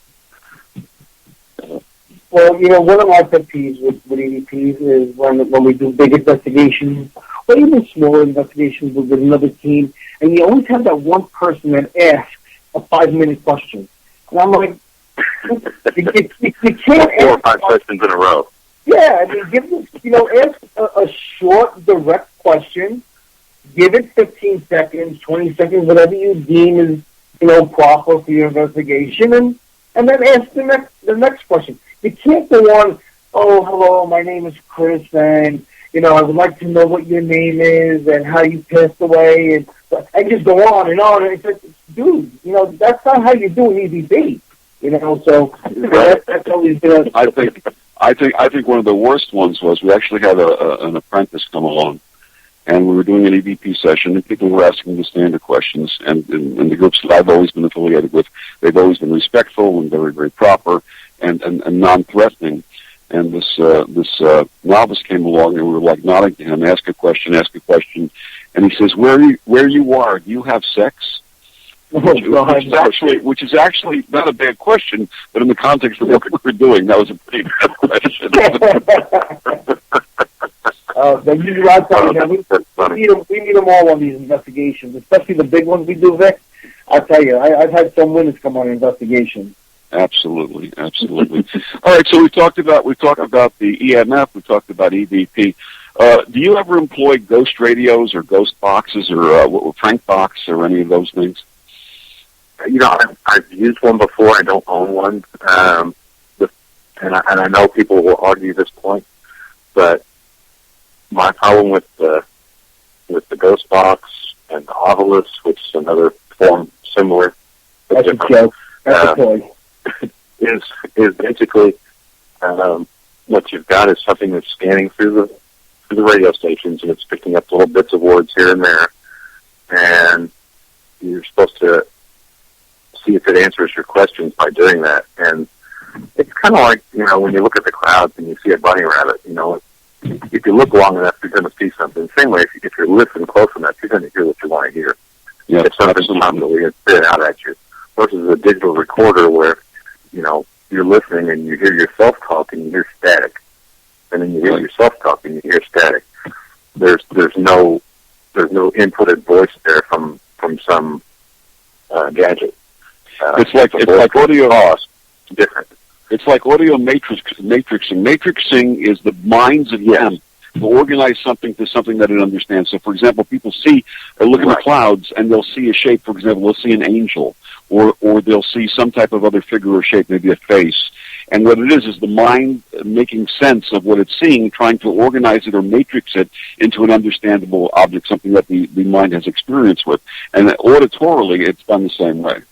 Speaker 3: Well, you know, one of my pet peeves with EVPs is when we do big investigations, or even smaller investigations with another team, and you always have that one person that asks a 5-minute question. And I'm like, you can't
Speaker 5: 4 or 5 questions in a row.
Speaker 3: Yeah, I mean, give this, you know, ask a short, direct question, give it 15 seconds, 20 seconds, whatever you deem is, you know, proper for your investigation, and then ask the next question. You can't go on, oh, hello, my name is Chris, and, you know, I would like to know what your name is and how you passed away, and just go on and on. And it's like, dude, you know, that's not how you do an EVP, you know, so that's always been
Speaker 2: I think one of the worst ones was we actually had an apprentice come along, and we were doing an EVP session, and people were asking the standard questions, and the groups that I've always been affiliated with, they've always been respectful and very, very proper and non-threatening. And this novice came along, and we were like nodding to him, ask a question, and he says, where you are, do you have sex? Which is actually not a bad question, but in the context of what we were doing, that was a pretty bad question.
Speaker 3: We need them all on these investigations, especially the big ones we do, Vic. I'll tell you, I've had some winners come on investigations.
Speaker 2: Absolutely. All right, so we talked about the EMF, we talked about EVP. Do you ever employ ghost radios or ghost boxes or Frank box or any of those things?
Speaker 5: You know, I've used one before. I don't own one, and I know people will argue this point, but my problem with the ghost box and the obelisk, which is another form similar,
Speaker 3: that's a joke. That's a toy.
Speaker 5: is basically what you've got is something that's scanning through the radio stations, and it's picking up little bits of words here and there, and you're supposed to see if it answers your questions by doing that. And it's kind of like, you know, when you look at the clouds and you see a bunny rabbit, you know, if you look long enough, you're going to see something. Same way, if you listen close enough, you're going to hear what you want to hear.
Speaker 2: Yeah,
Speaker 5: if something's constantly going to spit out at you. Versus a digital recorder where, you know, you're listening and you hear yourself talk and you hear static. And then you hear yourself talk and you hear static. There's no inputted voice there from some gadget.
Speaker 2: It's like audio.
Speaker 5: Different.
Speaker 2: It's like audio matrixing. Matrixing is the mind's attempt to organize something to something that it understands. So, for example, people see or look at the clouds and they'll see a shape. For example, they'll see an angel, or they'll see some type of other figure or shape, maybe a face. And what it is the mind making sense of what it's seeing, trying to organize it or matrix it into an understandable object, something that the mind has experience with. And auditorily, it's done the same way.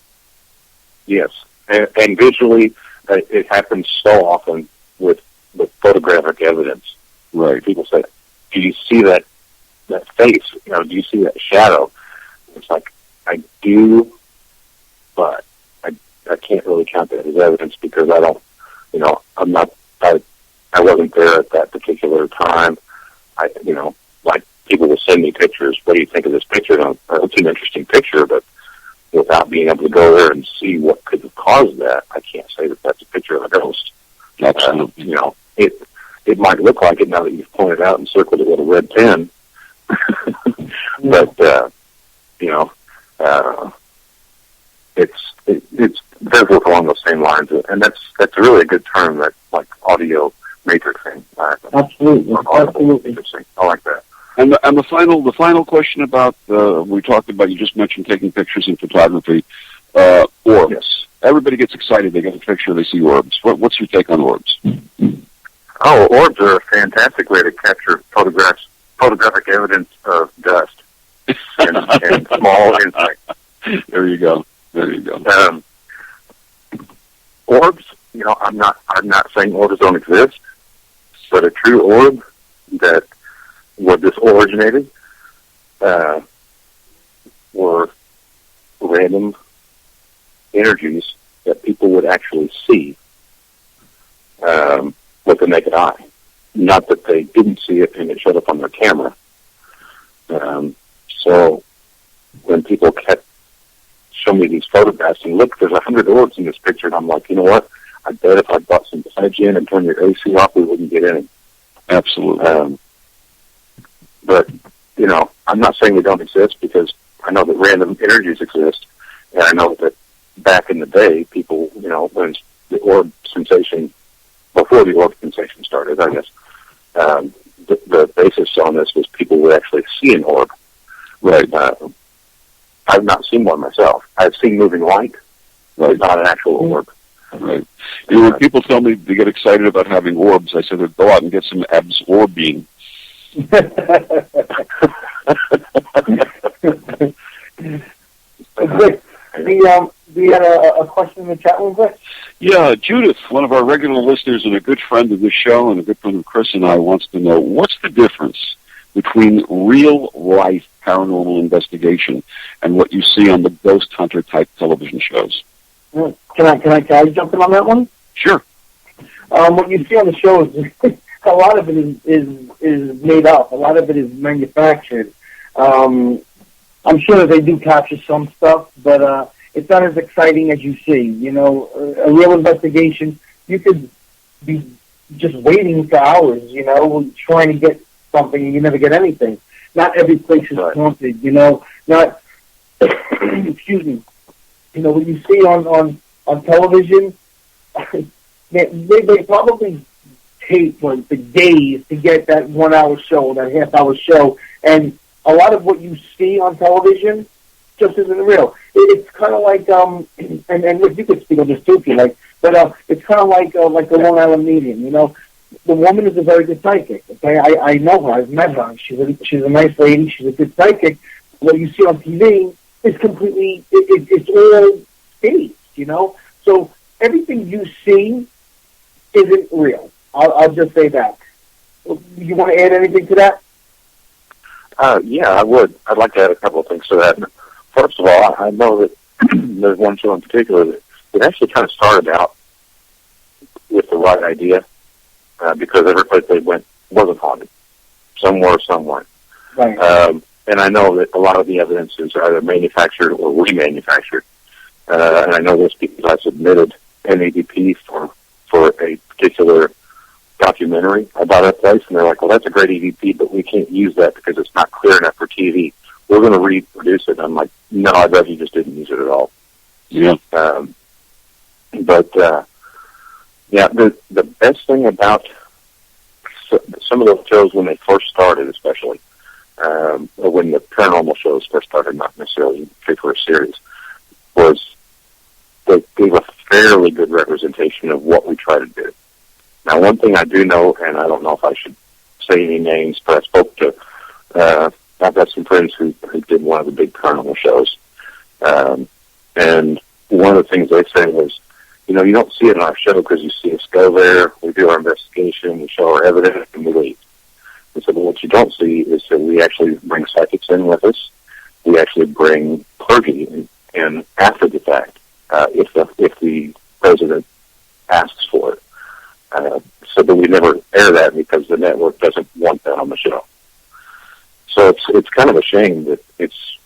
Speaker 5: Yes, and visually, it happens so often with photographic evidence.
Speaker 2: Right.
Speaker 5: People say, "Do you see that face? You know, do you see that shadow?" It's like, I do, but I can't really count that as evidence because I don't. You know, I wasn't there at that particular time. Like people will send me pictures. What do you think of this picture? And it's an interesting picture, but without being able to go there and see what could have caused that, I can't say that that's a picture of a ghost.
Speaker 2: Absolutely.
Speaker 5: You know, it might look like it now that you've pointed out and circled it with a red pen. But you know, it does work along those same lines, and that's really a good term, that like audio matrixing.
Speaker 3: Absolutely.
Speaker 5: Matrixing. I like that.
Speaker 2: And the final question about we talked about, you just mentioned taking pictures in photography, orbs.
Speaker 5: Yes.
Speaker 2: everybody gets excited. They get a picture, they see orbs. What's your take on orbs?
Speaker 5: Oh, orbs are a fantastic way to capture photographic evidence of dust and small insects.
Speaker 2: There you go.
Speaker 5: Orbs, I'm not saying orbs don't exist, but a true orb that where this originated were random energies that people would actually see with the naked eye. Not that they didn't see it and it showed up on their camera. So when people kept showing me these photographs and look, there's 100 orbs in this picture, and I'm like, you know what? I bet if I brought some fudge in and turned your AC off, we wouldn't get any.
Speaker 2: Absolutely.
Speaker 5: But, I'm not saying they don't exist because I know that random energies exist, and I know that back in the day, people, when the orb sensation, before the orb sensation started, I guess, the basis on this was people would actually see an orb.
Speaker 2: Right.
Speaker 5: I've not seen one myself. I've seen moving light, but not an actual orb.
Speaker 2: Right. When people tell me they get excited about having orbs, I say, go out and get some absorbing.
Speaker 3: We had a question in the chat room, Vic?
Speaker 2: Yeah, Judith, one of our regular listeners and a good friend of this show and a good friend of Chris and I, wants to know, what's the difference between real-life paranormal investigation and what you see on the ghost hunter type television shows?
Speaker 3: Can I jump in on that one?
Speaker 2: Sure.
Speaker 3: What you see on the show is a lot of it is made up. A lot of it is manufactured. I'm sure that they do capture some stuff, but it's not as exciting as you see. A real investigation, you could be just waiting for hours, trying to get something and you never get anything. Not every place is haunted, not, excuse me, what you see on television, they probably tape like the days to get that 1 hour show, that half-hour show, and a lot of what you see on television just isn't real. It's kind of like, and Rick, you could speak on this too if you like, but it's kind of like the Long Island Medium, The woman is a very good psychic, okay? I know her, I've met her. She's a nice lady, she's a good psychic. What you see on TV is completely, it's all staged, So everything you see isn't real. I'll just say that. You want to add anything to that?
Speaker 5: Yeah, I would. I'd like to add a couple of things to that. First of all, I know that there's one show in particular that actually kind of started out with the right idea because every place they went wasn't haunted. Some were, some weren't.
Speaker 3: Right.
Speaker 5: And I know that a lot of the evidence is either manufactured or remanufactured. And I know this because I submitted an EVP for a particular documentary about a place, and they're like, well, that's a great EVP, but we can't use that because it's not clear enough for TV. We're going to reproduce it. I'm like, no, I bet you just didn't use it at all.
Speaker 2: Yeah.
Speaker 5: Yeah, the best thing about some of those shows when they first started, especially, or when the paranormal shows first started, not necessarily in particular series, was they gave a fairly good representation of what we try to do. Now, one thing I do know, and I don't know if I should say any names, but I spoke to, I've got some friends who did one of the big paranormal shows. And one of the things they said was, you don't see it in our show because you see us go there, we do our investigation, we show our evidence, and we leave. And so what you don't see is that we actually bring psychics in with us. We actually bring clergy in after the fact, if the president asks for it. So that we never air that because the network doesn't want that on the show. So it's kind of a shame that it's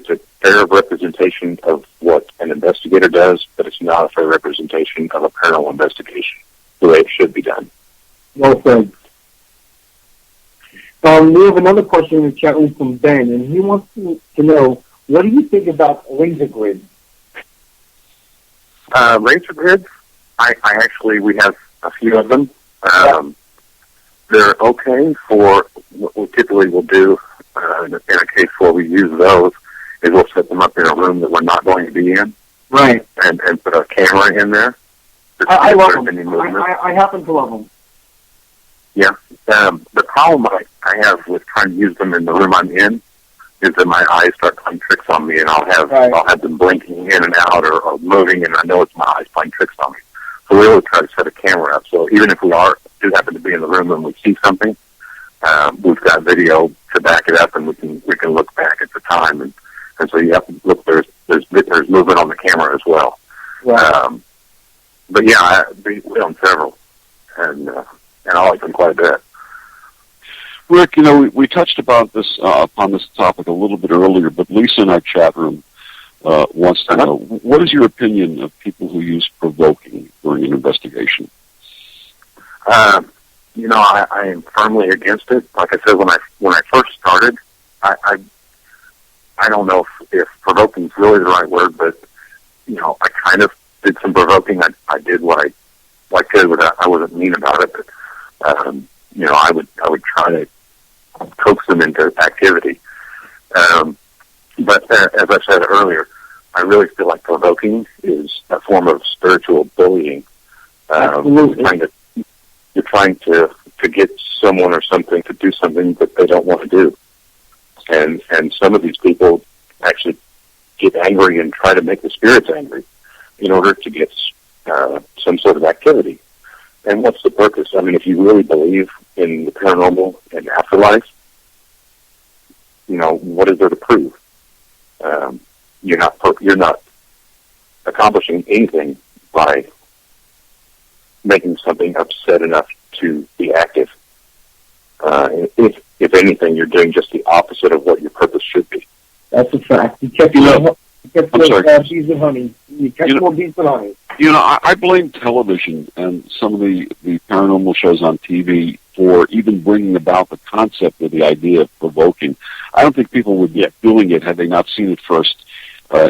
Speaker 5: a fair representation of what an investigator does, but it's not a fair representation of a paranormal investigation the way it should be done.
Speaker 3: Well said. We have another question in the chat room from Ben, and he wants to know, what do you think about laser grids?
Speaker 5: Laser grids? We have a few of them. They're okay for what we typically will do in a case where we use those is we'll set them up in a room that we're not going to be in
Speaker 3: Right.
Speaker 5: and put a camera in there.
Speaker 3: I love them. I happen to love them.
Speaker 5: Yeah. The problem I have with trying to use them in the room I'm in is that my eyes start playing tricks on me, and I'll have them blinking in and out or moving, and I know it's my eyes playing tricks on me. So we always try to set a camera up. So even if we do happen to be in the room and we see something, we've got video to back it up, and we can look back at the time, and so you have to look. There's movement on the camera as well.
Speaker 3: Right.
Speaker 5: But yeah, we own several, and I like them quite a bit.
Speaker 4: Rick, we touched upon this topic a little bit earlier, but Lisa in our chat room wants to know, what is your opinion of people who use provoking during an investigation?
Speaker 5: I am firmly against it. Like I said, when I first started, I don't know if provoking is really the right word, but I kind of did some provoking. I did what I could without. I wasn't mean about it, but I would try to coax them into activity. But as I said earlier, I really feel like provoking is a form of spiritual bullying.
Speaker 3: Absolutely.
Speaker 5: You're trying to get someone or something to do something that they don't want to do. And some of these people actually get angry and try to make the spirits angry in order to get some sort of activity. And what's the purpose? I mean, if you really believe in the paranormal and afterlife, what is there to prove? You're not accomplishing anything by making something upset enough to be active. If anything, you're doing just the opposite of what your purpose should be.
Speaker 3: That's a fact. You catch more bees than honey. You catch more bees than honey.
Speaker 4: I blame television and some of the paranormal shows on TV for even bringing about the concept of the idea of provoking. I don't think people would be doing it had they not seen it first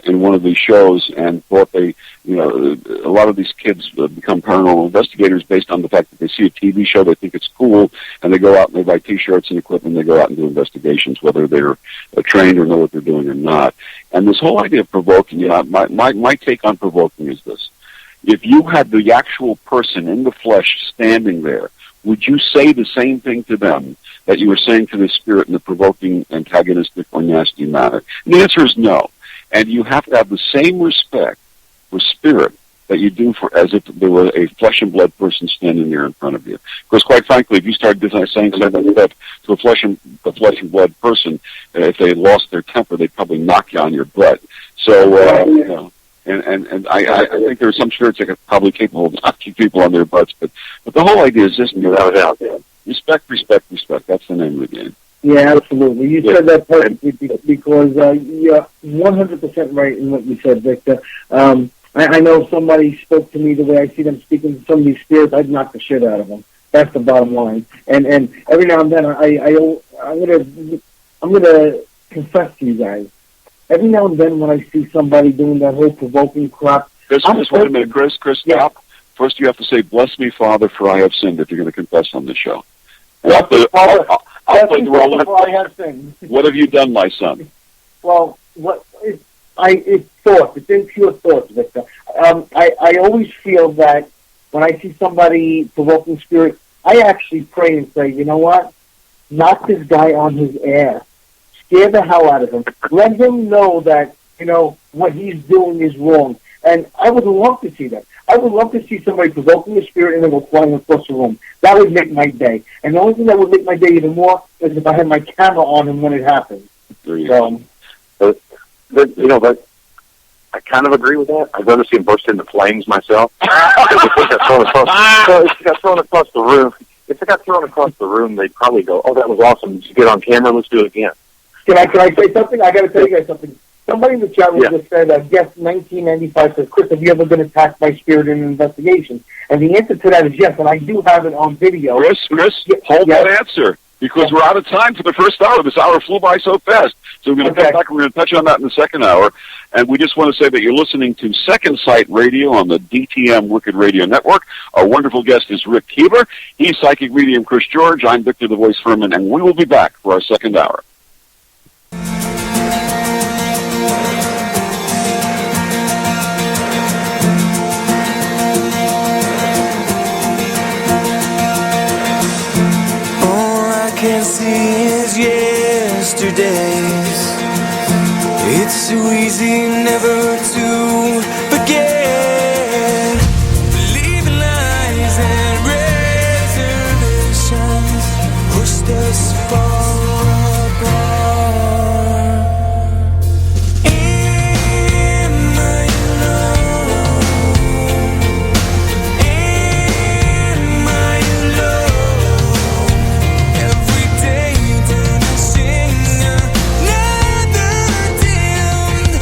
Speaker 4: in one of these shows and thought a lot of these kids become paranormal investigators based on the fact that they see a TV show, they think it's cool, and they go out and they buy T-shirts and equipment, and they go out and do investigations, whether they're trained or know what they're doing or not. And this whole idea of provoking, my take on provoking is this. If you had the actual person in the flesh standing there, would you say the same thing to them that you were saying to the spirit in the provoking, antagonistic, or nasty manner? And the answer is no. And you have to have the same respect for spirit that you do for as if there were a flesh and blood person standing there in front of you. Because quite frankly, if you start saying something like that to a flesh and blood person, if they lost their temper, they'd probably knock you on your butt. So, and I think there are some spirits that are probably capable of knocking people on their butts, but the whole idea is this, without out there. Respect. That's the name of the game.
Speaker 3: Yeah, absolutely. You said that perfectly because you're 100% right in what you said, Victor. I know if somebody spoke to me the way I see them speaking to some of these spirits, I'd knock the shit out of them. That's the bottom line. And every now and then, I'm gonna confess to you guys. Every now and then, when I see somebody doing that whole provoking crap,
Speaker 4: Chris, wait a minute, Chris, stop. First, you have to say, "Bless me, Father, for I have sinned." If you're going to confess on this show, I'll play the role of
Speaker 3: I have sinned.
Speaker 4: What have you done, my son?
Speaker 3: Well, it's thoughts. It's impure thoughts, Victor. I always feel that when I see somebody provoking spirit, I actually pray and say, you know what? Knock this guy on his ass. Scare the hell out of him. Let him know that, what he's doing is wrong. And I would love to see that. I would love to see somebody provoking a spirit and then go flying across the room. That would make my day. And the only thing that would make my day even more is if I had my camera on him when it happens.
Speaker 5: But I kind of agree with that. I'd rather see him burst into flames myself. If it got thrown across the room, they'd probably go, "Oh, that was awesome! Did you get on camera? Let's do it again."
Speaker 3: Can I say something? I got to tell you guys something. Somebody in the chat room just said, "Guess 1995 says, Chris, have you ever been attacked by spirit in an investigation?" And the answer to that is yes, and I do have it on video.
Speaker 4: Chris, hold that answer. Because we're out of time for the first hour. This hour flew by so fast. So we're going to come back. We're going to touch on that in the second hour. And we just want to say that you're listening to Second Sight Radio on the DTM Wicked Radio Network. Our wonderful guest is Rick Kueber. He's Psychic Medium Chris George. I'm Victor the Voice Fuhrman, and we will be back for our second hour.
Speaker 6: yesterdays. It's so easy never to forget. Believe in lies and reservations pushed us far apart. Am I alone? Am I alone? Every day finishing another dimmed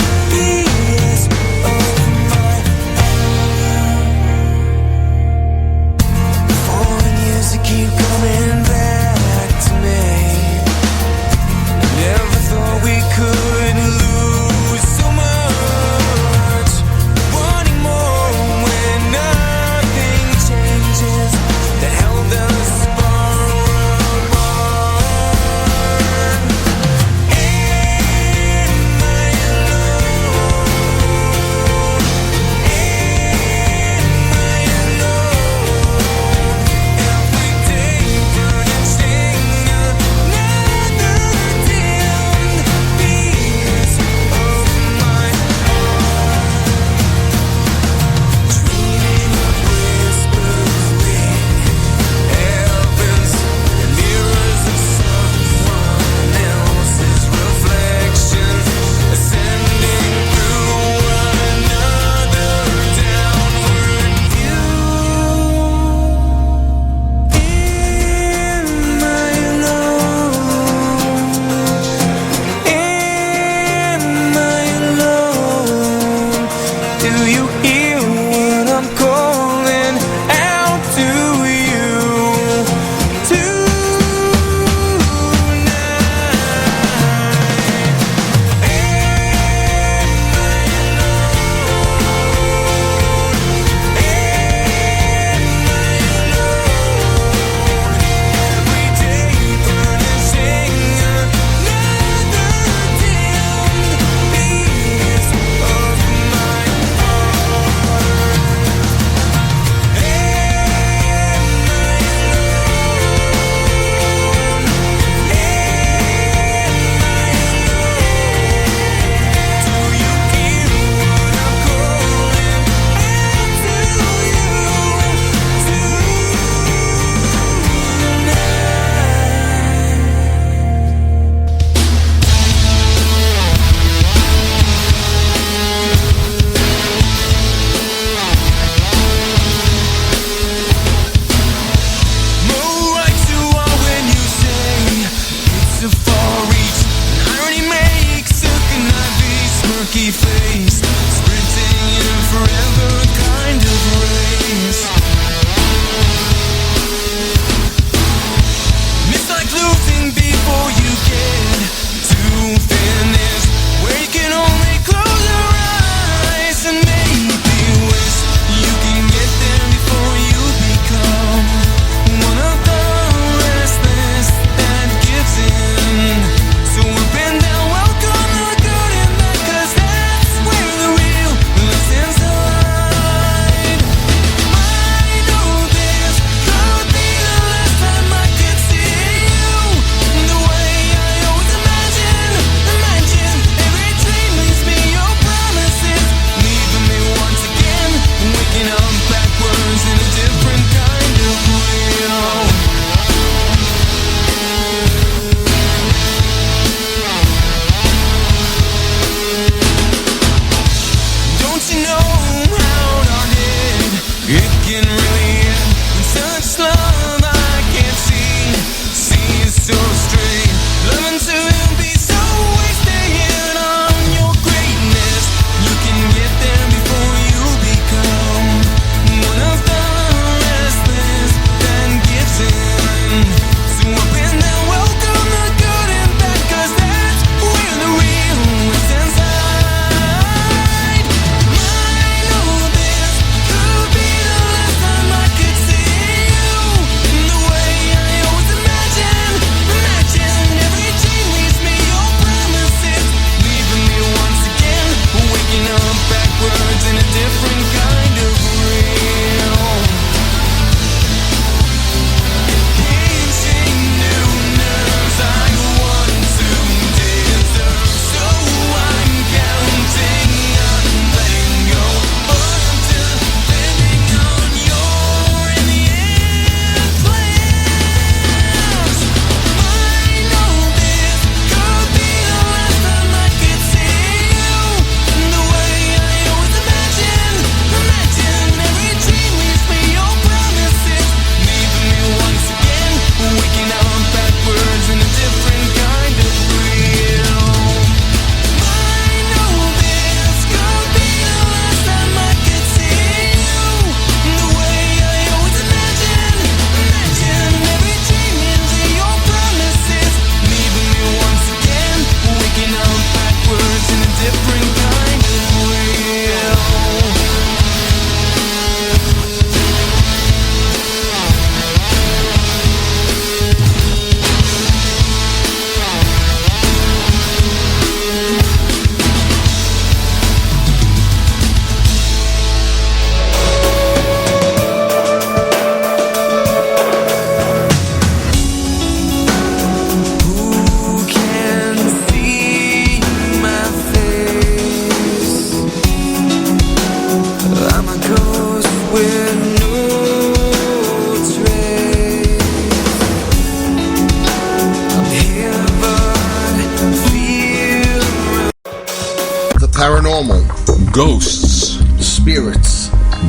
Speaker 7: Ghosts,
Speaker 1: spirits,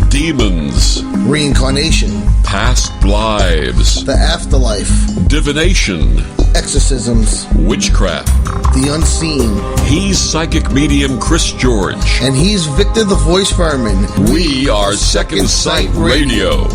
Speaker 7: demons,
Speaker 1: reincarnation,
Speaker 7: past lives,
Speaker 1: the afterlife,
Speaker 7: divination,
Speaker 1: exorcisms,
Speaker 7: witchcraft.
Speaker 1: the unseen.
Speaker 7: He's psychic medium Chris George.
Speaker 1: And he's Victor the Voice Fireman.
Speaker 7: We are Second Sight Radio.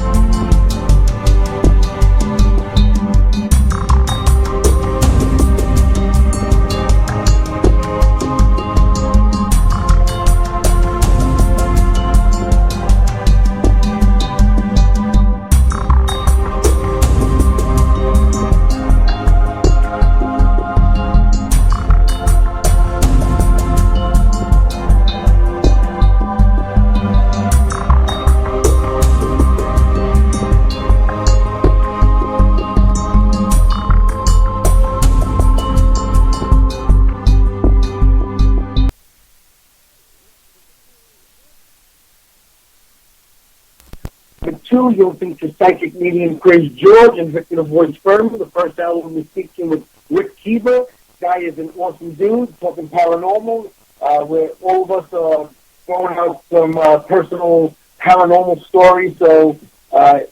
Speaker 3: Two, you'll feature psychic medium Chris George and Victor the Voice Fuhrman. The first hour we'll be speaking with Rick Kueber. Guy is an awesome dude, talking paranormal. Where all of us are throwing out some personal paranormal stories. So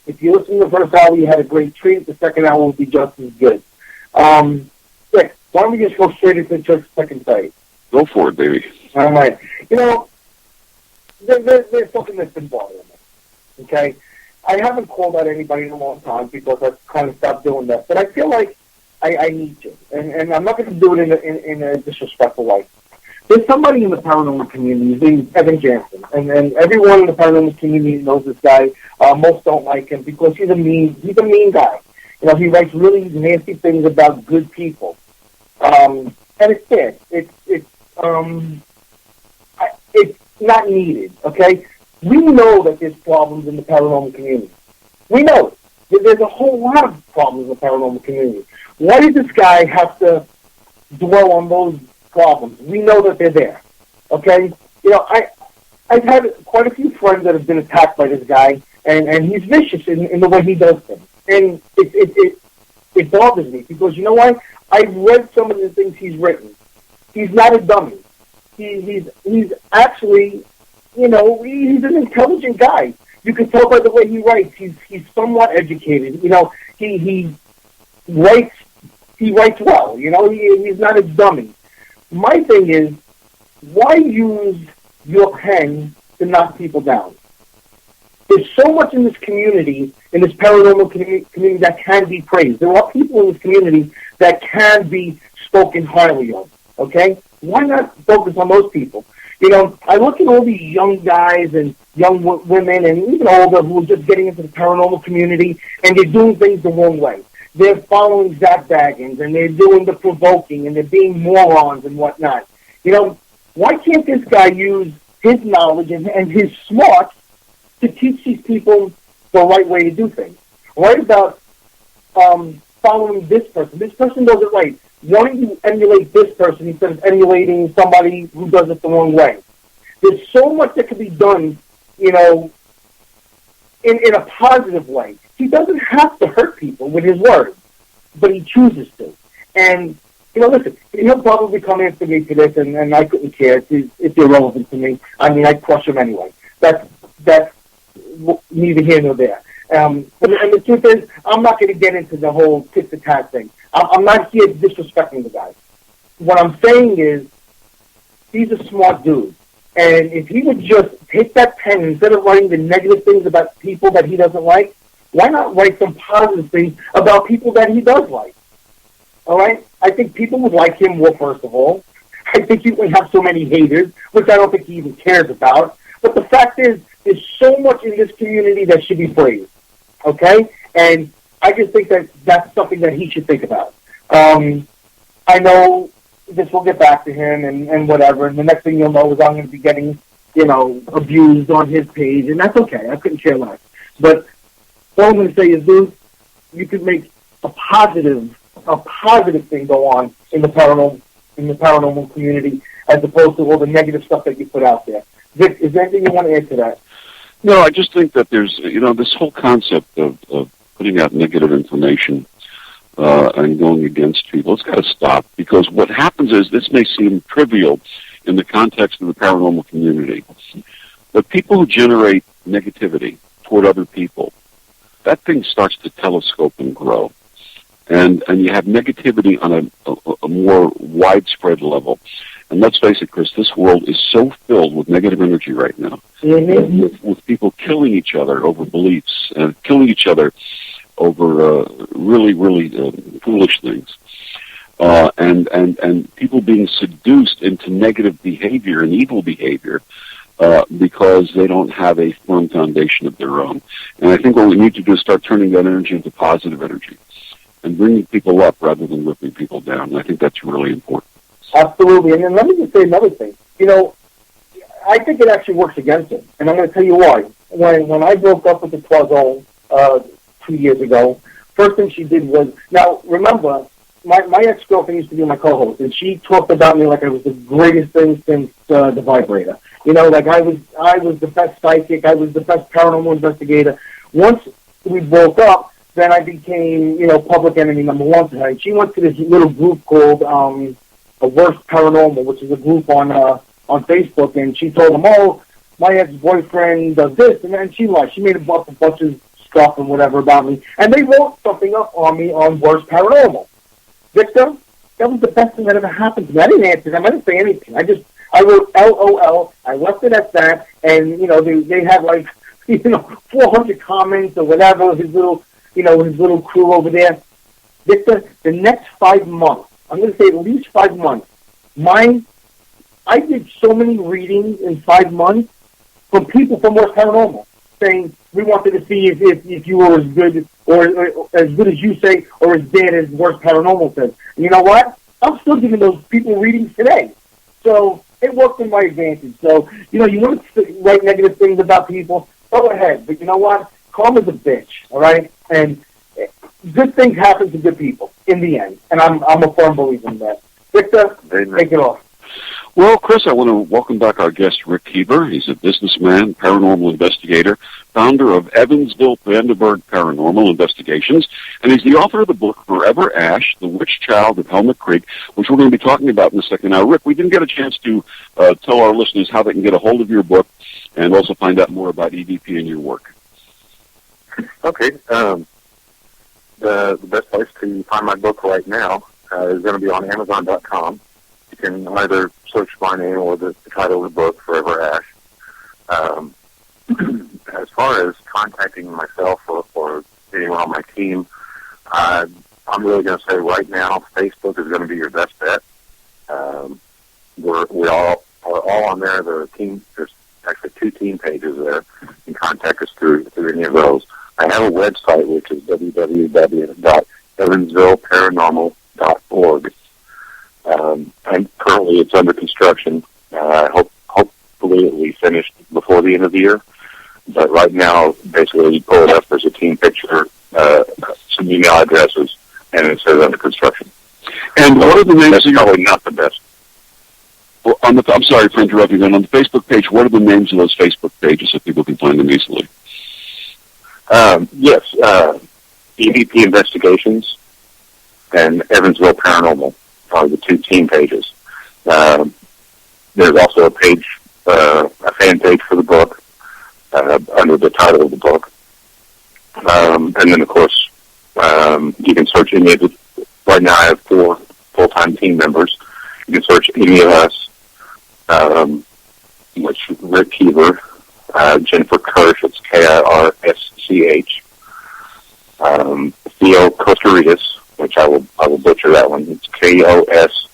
Speaker 3: if you listen to the first hour, you had a great treat. The second hour will be just as good. Rick, why don't we just go straight into Church Second Sight?
Speaker 2: Go for it, baby.
Speaker 3: All right. You know, there's something that's been bothering me. Okay? I haven't called out anybody in a long time because I've kind of stopped doing that. But I feel like I need to. And I'm not going to do it in a disrespectful way. There's somebody in the paranormal community, his name's Evan Jansen. And everyone in the paranormal community knows this guy. Most don't like him because he's a mean guy. You know, he writes really nasty things about good people. And it's sad. It's not needed, okay? We know that there's problems in the paranormal community. We know it. There's a whole lot of problems in the paranormal community. Why does this guy have to dwell on those problems? We know that they're there, okay? You know, I've had quite a few friends that have been attacked by this guy, and he's vicious in the way he does things. And it bothers me because, you know why? I've read some of the things he's written. He's not a dummy. He's actually... You know, he's an intelligent guy. You can tell by the way he writes. He's somewhat educated. You know, he writes well. You know, he's not a dummy. My thing is, why use your pen to knock people down? There's so much in this community, in this paranormal community, that can be praised. There are people in this community that can be spoken highly of. Okay, why not focus on those people? You know, I look at all these young guys and young women and even older who are just getting into the paranormal community, and they're doing things the wrong way. They're following Zach Baggins, and they're doing the provoking, and they're being morons and whatnot. You know, why can't this guy use his knowledge and his smarts to teach these people the right way to do things? Right about following this person. This person does it right. Why don't you emulate this person instead of emulating somebody who does it the wrong way? There's so much that can be done, you know, in a positive way. He doesn't have to hurt people with his words, but he chooses to. And, you know, listen, he'll probably come after me for this, and I couldn't care. It's irrelevant to me. I mean, I'd crush him anyway. That's neither here nor there. And the truth is, I'm not going to get into the whole tit-for-tat thing. I'm not here disrespecting the guy. What I'm saying is, he's a smart dude. And if he would just take that pen, instead of writing the negative things about people that he doesn't like, why not write some positive things about people that he does like? All right? I think people would like him more, first of all. I think he would have so many haters, which I don't think he even cares about. But the fact is, there's so much in this community that should be praised. Okay? And I just think that that's something that he should think about. I know this will get back to him and whatever, and the next thing you'll know is I'm going to be getting, you know, abused on his page, and that's okay. I couldn't care less. But all I'm going to say is, dude, you could make a positive thing go on in the paranormal community, as opposed to all the negative stuff that you put out there. Vic, is there anything you want to add to that?
Speaker 2: No, I just think that there's, you know, this whole concept of putting out negative information and going against people. It's got to stop, because what happens is, this may seem trivial, in the context of the paranormal community. But people who generate negativity toward other people, that thing starts to telescope and grow. And you have negativity on a more widespread level. And let's face it, Chris, this world is so filled with negative energy right now, with people killing each other over beliefs, and killing each other over really foolish things, and people being seduced into negative behavior and evil behavior because they don't have a firm foundation of their own. And I think what we need to do is start turning that energy into positive energy and bringing people up rather than ripping people down. And I think that's really important.
Speaker 3: Absolutely. And then let me just say another thing. You know, I think it actually works against it. And I'm going to tell you why. When I broke up with the Toison 2 years ago, first thing she did was, now remember, my ex-girlfriend used to be my co-host, and she talked about me like I was the greatest thing since the vibrator. You know, like I was the best psychic, I was the best paranormal investigator. Once we broke up, then I became, you know, public enemy number one to her. And she went to this little group called The Worst Paranormal, which is a group on Facebook, and she told them, oh, my ex-boyfriend does this, and then she lied. She made up a bunch of stuff and whatever about me, and they wrote something up on me on Worst Paranormal. Victor, that was the best thing that ever happened to me. I didn't answer them. I didn't say anything. I wrote LOL. I left it at that, and, you know, they had like, you know, 400 comments or whatever, his little crew over there. Victor, the next 5 months, I'm going to say at least 5 months, I did so many readings in 5 months from people from Worst Paranormal saying, we wanted to see if you were as good or as good as you say or as bad as Worst Paranormal says. And you know what? I'm still giving those people readings today. So it worked in my advantage. So, you know, you want to write negative things about people, go ahead. But you know what? Karma's a bitch, all right? And good things happen to good people in the end. And I'm a firm believer in that. Victor, take it off.
Speaker 2: Well, Chris, I want to welcome back our guest, Rick Kueber. He's a businessman, paranormal investigator, founder of Evansville, Vanderburgh Paranormal Investigations, and he's the author of the book Forever Ash, The Witch Child of Helmet Creek, which we're going to be talking about in a second. Now, Rick, we didn't get a chance to tell our listeners how they can get a hold of your book and also find out more about EVP and your work.
Speaker 5: Okay. The best place to find my book right now is going to be on Amazon.com. You can either search my name or the title of the book, Forever Ash. As far as contacting myself or anyone on my team, I'm really going to say right now, Facebook is going to be your best bet. We all are all on there. There's actually 2 team pages there. You can contact us through any of those. I have a website, which is www.evansvilleparanormal.org. And currently it's under construction. Hopefully it will be finished before the end of the year. But right now, basically, you pull it up, there's a team picture, some email addresses, and it says under construction.
Speaker 2: And what are the names
Speaker 5: That's
Speaker 2: of your...
Speaker 5: probably not the best.
Speaker 2: Well, I'm sorry for interrupting, but on the Facebook page, what are the names of those Facebook pages so people can find them easily?
Speaker 5: Yes, EVP Investigations and Evansville Paranormal are the 2 team pages. There's also a page, a fan page for the book, under the title of the book. And then, of course, you can search any of the... Right now I have 4 full-time team members. You can search any of us, which Rick Kueber, Jennifer Kirsch, it's Kirsch, Theo Kosterides, which I will butcher that one. It's Kospardies,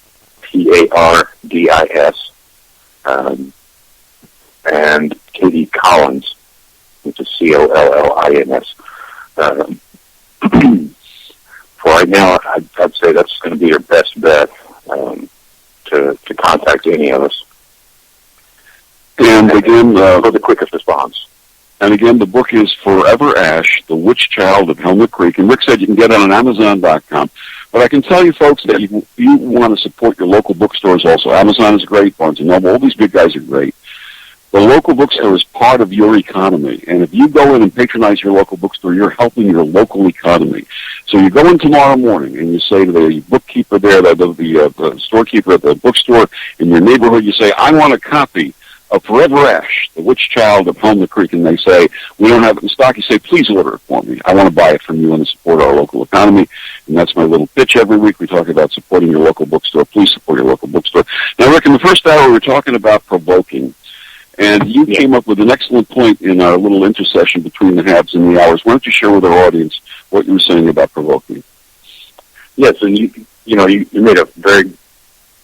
Speaker 5: and Katie Collins, which is Collins. For right now, I'd say that's going to be your best bet to contact any of us.
Speaker 2: And again,
Speaker 5: for the quickest response.
Speaker 2: And again, the book is Forever Ash, The Witch Child of Helmet Creek. And Rick said you can get it on Amazon.com. But I can tell you, folks, that you want to support your local bookstores also. Amazon is great, Barnes & Noble, all these big guys are great. The local bookstore is part of your economy, and if you go in and patronize your local bookstore, you're helping your local economy. So you go in tomorrow morning and you say to the bookkeeper there, the storekeeper at the bookstore in your neighborhood, you say, I want a copy of Forever Ash, The Witch Child of Home the Creek, and they say, we don't have it in stock. You say, please order it for me. I want to buy it from you and support our local economy. And that's my little pitch every week. We talk about supporting your local bookstore. Please support your local bookstore. Now, Rick, in the first hour, we were talking about provoking. And you came up with an excellent point in our little intercession between the halves and the hours. Why don't you share with our audience what you were saying about provoking?
Speaker 5: Yes, and you made a very,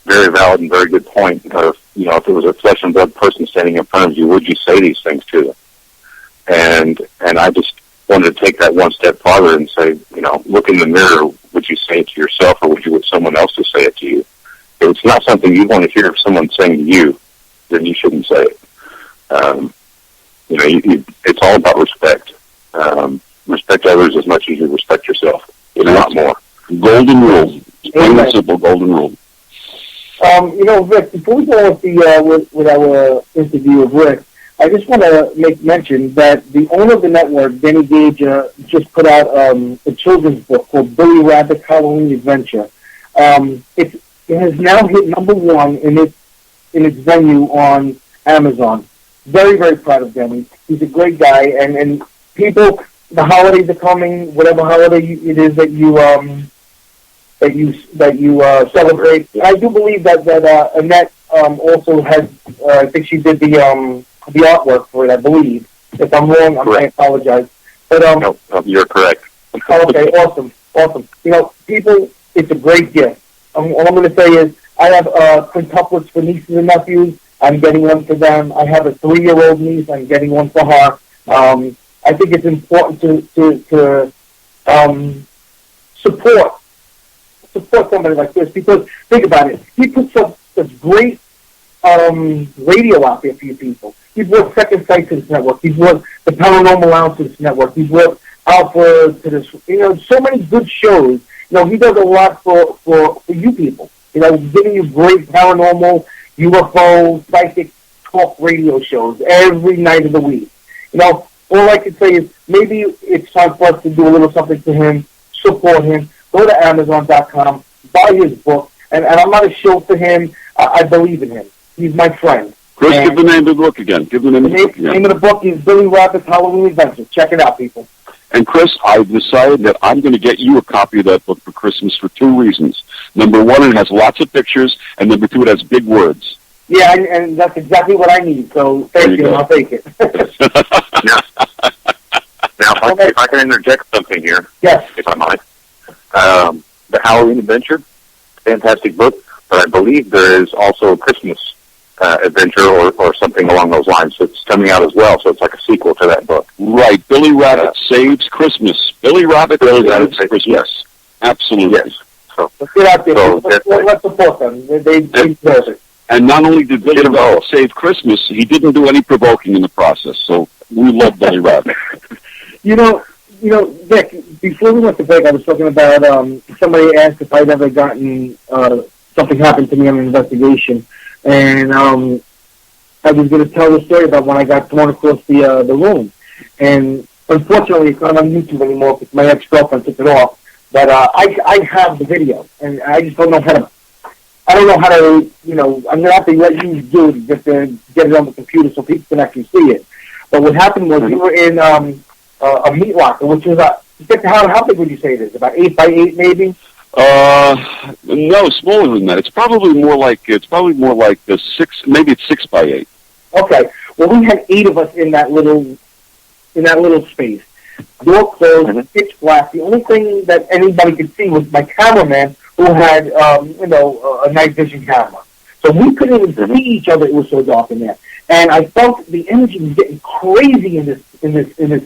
Speaker 5: very valid and very good point. Of, if it was a flesh and blood person standing in front of you, would you say these things to them? And I just wanted to take that one step farther and say, look in the mirror. Would you say it to yourself, or would you want someone else to say it to you? If it's not something you want to hear someone saying to you, then you shouldn't say it. It's all about respect. Respect others as much as you respect yourself, if not more.
Speaker 2: Golden rule. Plain and simple golden rule.
Speaker 3: Rick, before we go with our interview with Rick, I just want to make mention that the owner of the network, Denny Gage, just put out a children's book called Billy Rabbit's Halloween Adventure. It has now hit #1 in its venue on Amazon. Very, very proud of Denny. He's a great guy, and people, the holidays are coming. Whatever holiday it is that you celebrate. And I do believe that Annette also has. I think she did the artwork for it. I believe. If I'm wrong, I apologize. But
Speaker 5: no, you're correct.
Speaker 3: Okay, awesome. People, it's a great gift. All I'm going to say is I have quintuplets for nieces and nephews. I'm getting one for them. I have a 3-year-old niece. I'm getting one for her. I think it's important to support somebody like this, because think about it. He puts up such great radio out there for you people. He's worked Second Sight to this network. He's worked the Paranormal out to this network. He's worked Alpha to this. So many good shows. He does a lot for you people. Giving you great paranormal, UFO, psychic talk radio shows every night of the week. All I can say is maybe it's time for us to do a little something to him, support him. Go to Amazon.com, buy his book, and I'm not a show for him. I believe in him. He's my friend.
Speaker 2: Chris, give the name of the book again. Give the name of the book again.
Speaker 3: The name of the book is Billy Rabbit's Halloween Adventure. Check it out, people.
Speaker 2: And Chris, I've decided that I'm going to get you a copy of that book for Christmas for 2 reasons. Number 1, it has lots of pictures, and number 2, it has big words.
Speaker 3: Yeah, and that's exactly what I need. So thank you, and I'll take it.
Speaker 5: Now, if I can interject something here,
Speaker 3: yes,
Speaker 5: if I might. The Halloween Adventure, fantastic book, but I believe there is also a Christmas adventure or something along those lines. So it's coming out as well, so it's like a sequel to that book.
Speaker 2: Right, Billy Rabbit Saves Christmas. Billy Rabbit Saves Christmas.
Speaker 5: Yes.
Speaker 2: Absolutely.
Speaker 5: Yes. So,
Speaker 3: let's get out there. Let's support them. They deserve it.
Speaker 2: And not only did Billy Rabbit save Christmas, he didn't do any provoking in the process, so we love Billy Rabbit.
Speaker 3: Vic, before we went to break, I was talking about somebody asked if I'd ever gotten something happened to me on an investigation, and I was going to tell the story about when I got thrown across the room, and unfortunately it's not on YouTube anymore because my ex-girlfriend took it off, but I have the video, and I just don't know how to. I'm going to have to let you do it just to get it on the computer so people can actually see it. But what happened was we were in a meat locker, which is how big would you say it is? About 8 by 8, maybe?
Speaker 2: No, smaller than that. It's probably more like the 6. Maybe it's 6 by 8.
Speaker 3: Okay. Well, we had 8 of us in that little space. Door closed, pitch black. The only thing that anybody could see was my cameraman, who had a night vision camera. So we couldn't even see each other. It was so dark in there. And I felt the energy was getting crazy in this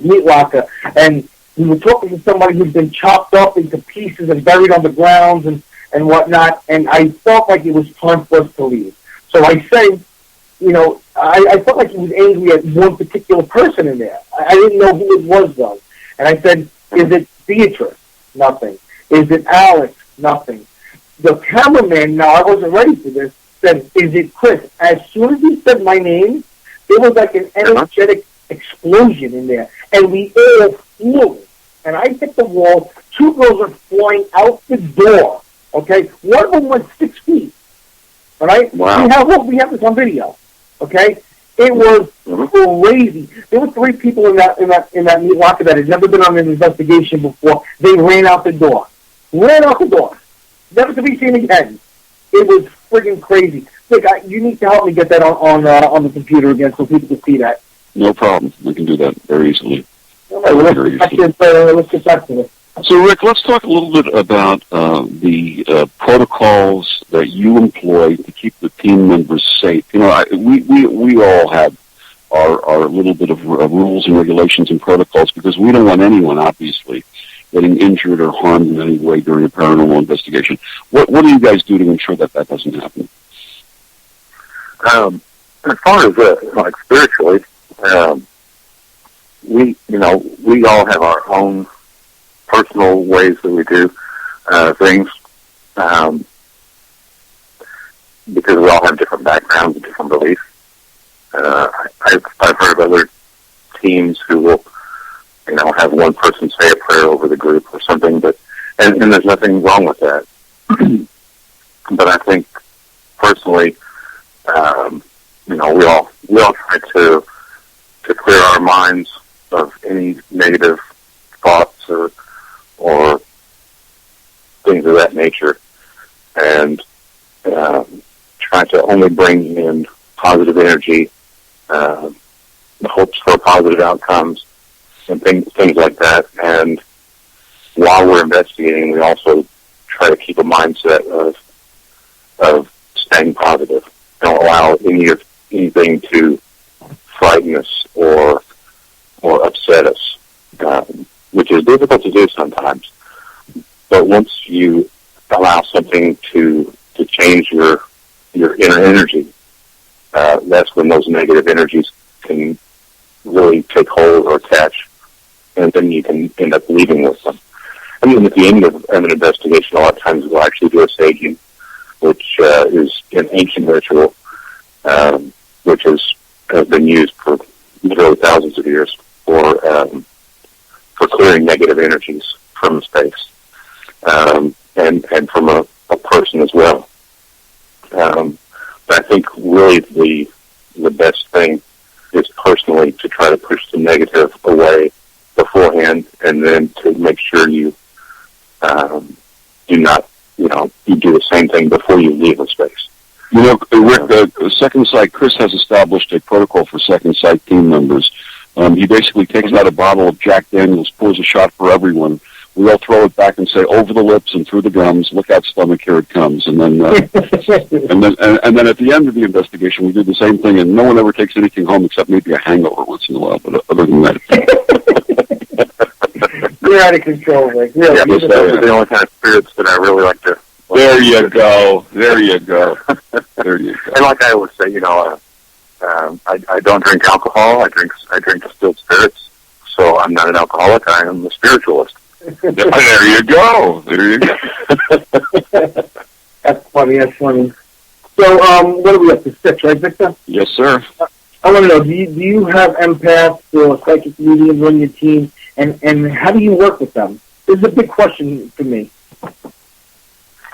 Speaker 3: meat locker. And we were talking to somebody who'd been chopped up into pieces and buried on the ground and whatnot. And I felt like it was time for us to leave. So I said, I felt like he was angry at one particular person in there. I didn't know who it was, though. And I said, is it Beatrice? Nothing. Is it Alex? Nothing. The cameraman, now I wasn't ready for this, said, is it Chris? As soon as he said my name, It was like an energetic explosion in there, and we all flew. And I hit the wall. 2 girls are flying out the door. Okay, one of them went 6 feet. All right, we have this on video. Okay, it was crazy. There were 3 people in that meat locker that had never been on an investigation before. They ran out the door. Never to be seen again. It was friggin' crazy. Look, you need to help me get that on the computer again so people can see that.
Speaker 2: No problem. We can do that very easily.
Speaker 3: All right, let's get back to it.
Speaker 2: So, Rick, let's talk a little bit about the protocols that you employ to keep the team members safe. You know, we all have our little bit of rules and regulations and protocols because we don't want anyone, obviously, getting injured or harmed in any way during a paranormal investigation. What do you guys do to ensure that doesn't happen?
Speaker 5: As far as like spiritually, we all have our own personal ways that we do things because we all have different backgrounds and different beliefs. I've heard of other teams who will, have one person say a prayer over the group or something, but and there's nothing wrong with that. But I think personally, we all try to clear our minds of any negative thoughts or things of that nature, and try to only bring in positive energy, the hopes for positive outcomes, and things like that. And while we're investigating, we also try to keep a mindset of staying positive. Don't allow anything to frighten us or upset us, which is difficult to do sometimes. But once you allow something to change your inner energy, that's when those negative energies can really take hold or attach, and then you can end up leaving with them. I mean, at the end of an investigation, a lot of times we'll actually do a saging, which is an ancient ritual, which has been used for literally thousands of years for clearing negative energies from space, and from a person as well. But I think really the best thing is personally to try to push the negative away beforehand, and then to make sure you do not, you do the same thing before you leave a space.
Speaker 2: Rick, the Second Sight, Chris has established a protocol for Second Sight team members. He basically takes out a bottle of Jack Daniels, pours a shot for everyone. We all throw it back and say, over the lips and through the gums, look out, stomach, here it comes. And then, and then at the end of the investigation, we do the same thing, and no one ever takes anything home except maybe a hangover once in a while. But other than that,
Speaker 3: you're out of control, Rick. Really.
Speaker 5: Yeah, those are the only kind of spirits that I really like to.
Speaker 2: There you go. There you go. There you go.
Speaker 5: And like I always say, I don't drink alcohol. I drink distilled spirits. So I'm not an alcoholic. I am a spiritualist.
Speaker 2: There you go. There you go.
Speaker 3: That's funny. So, what are we up to? 6, right, Victor?
Speaker 2: Yes, sir.
Speaker 3: I want to know, do you have empaths or psychic mediums on your team, and how do you work with them? This is a big question for me.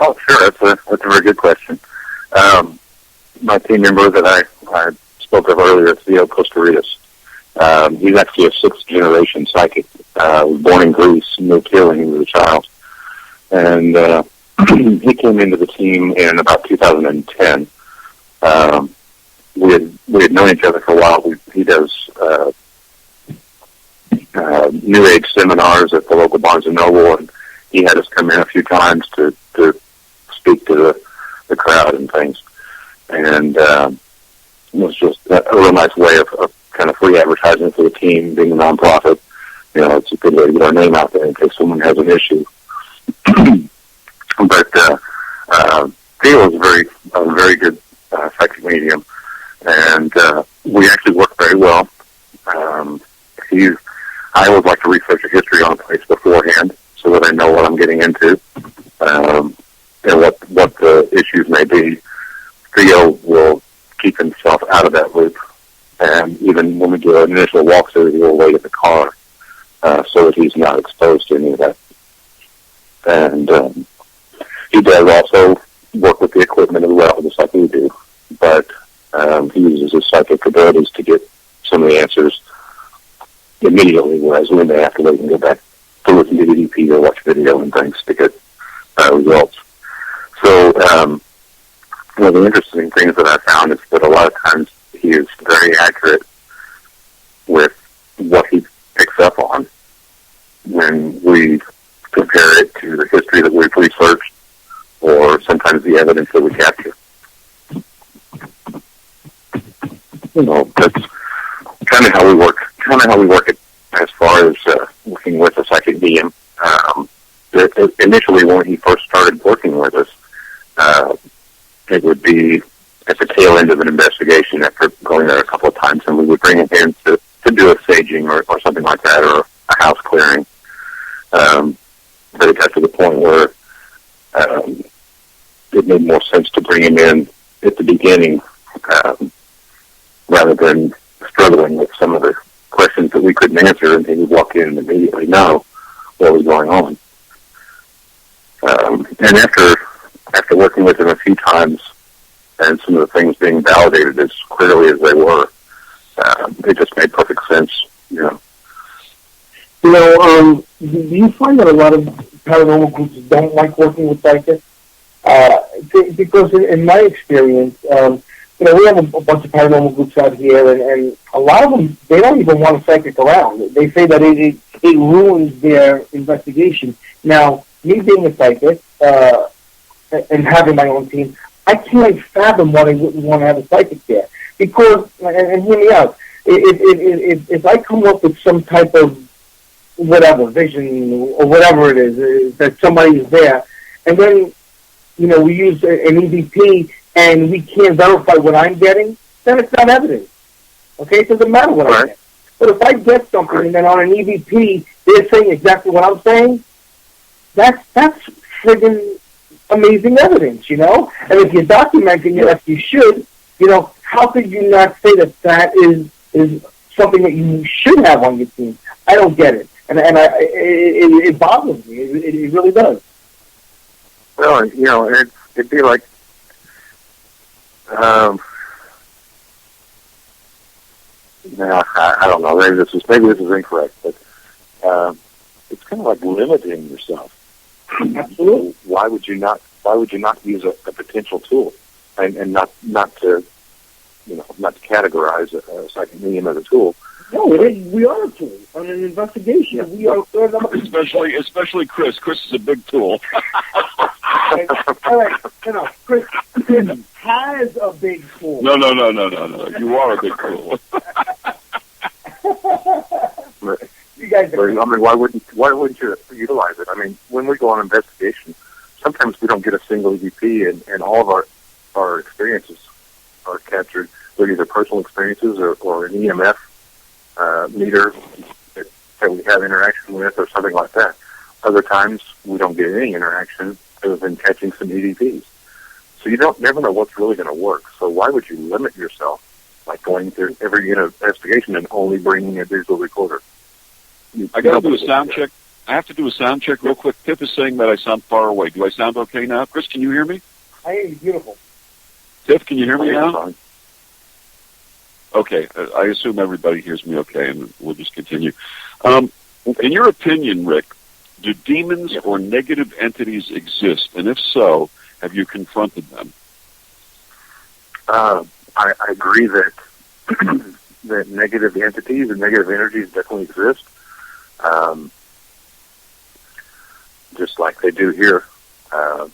Speaker 5: Oh, sure. That's a very good question. My team member that I spoke of earlier, Theo Costaritas, he's actually a 6th-generation psychic. Was born in Greece, moved here when he was a child. And he came into the team in about 2010. We had known each other for a while. He does New Age seminars at the local Barnes & Noble, and he had us come in a few times to speak to the crowd and things. And it was just a real nice way of kind of free advertising for the team, being a nonprofit. It's a good way to get our name out there in case someone has an issue. But Theo is a very good psychic medium, and we actually work very well. I always like to research a history on a place beforehand so that I know what I'm getting into, and what the issues may be. Theo will keep himself out of that loop And even when we do an initial walkthrough, he'll wait in the car so that he's not exposed to any of that. And he does also work with the equipment as well, just like we do. But he uses his psychic abilities to get some of the answers immediately, whereas we may have to wait and go back to listen to EVP or watch video and things to get results. So one of the interesting things that I found is that a lot of times he is very accurate with what he picks up on when we compare it to the history that we've researched or sometimes the evidence that we capture. You know, that's kind of how we work it as far as working with a psychic medium. Initially, when he first started working with us, it would be at the tail end of an investigation after going there a couple of times, and we would bring him in to do a saging or something like that, or a house clearing. But it got to the point where it made more sense to bring him in at the beginning rather than struggling with some of the questions that we couldn't answer, and he would walk in and immediately know what was going on. And after working with him a few times and some of the things being validated as clearly as they were, it just made perfect sense, you know.
Speaker 3: You know, do you find that a lot of paranormal groups don't like working with psychics? Because in my experience, you know, we have a bunch of paranormal groups out here, and a lot of them, they don't even want a psychic around. They say that it ruins their investigation. Now, me being a psychic and having my own team, I can't fathom why they wouldn't want to have a psychic there. Because, and hear me out, if I come up with some type of whatever, vision or whatever it is, that somebody is there, and then, you know, we use an EVP and we can't verify what I'm getting, then it's not evidence. Okay? It doesn't matter what I get. But if I get something and then on an EVP they're saying exactly what I'm saying, that's friggin' amazing evidence, you know? And if you're documenting it like you should, you know, how could you not say that is something that you should have on your team? I don't get it. And it bothers me. It really does.
Speaker 5: Well, you know, it'd be like, I don't know. Maybe this is incorrect, but it's kind of like limiting yourself.
Speaker 3: Absolutely.
Speaker 5: Why would you not use a potential tool, and not to categorize a psychic medium as a tool?
Speaker 3: No, we are a tool on an investigation.
Speaker 5: Yeah.
Speaker 3: We are
Speaker 2: Especially Chris. Chris is a big tool.
Speaker 3: all right, you know, Chris has a big tool.
Speaker 2: No. You are a big tool.
Speaker 3: You guys are.
Speaker 5: I mean, why wouldn't you utilize it? I mean, when we go on investigation, sometimes we don't get a single EVP, and all of our experiences are captured. They're either personal experiences or an EMF meter that we have interaction with, or something like that. Other times we don't get any interaction other than catching some EVPs. So you never know what's really going to work. So why would you limit yourself by going through every investigation and only bringing a digital recorder?
Speaker 2: I got to do a sound check. I have to do a sound check real quick. Tiff is saying that I sound far away. Do I sound okay now? Chris, can you hear me?
Speaker 3: I hear you beautiful.
Speaker 2: Tiff, can you hear me now?
Speaker 5: Fine.
Speaker 2: Okay, I assume everybody hears me okay, and we'll just continue. In your opinion, Rick, do demons or negative entities exist? And if so, have you confronted them?
Speaker 5: I agree that that negative entities and negative energies definitely exist. Just like they do here.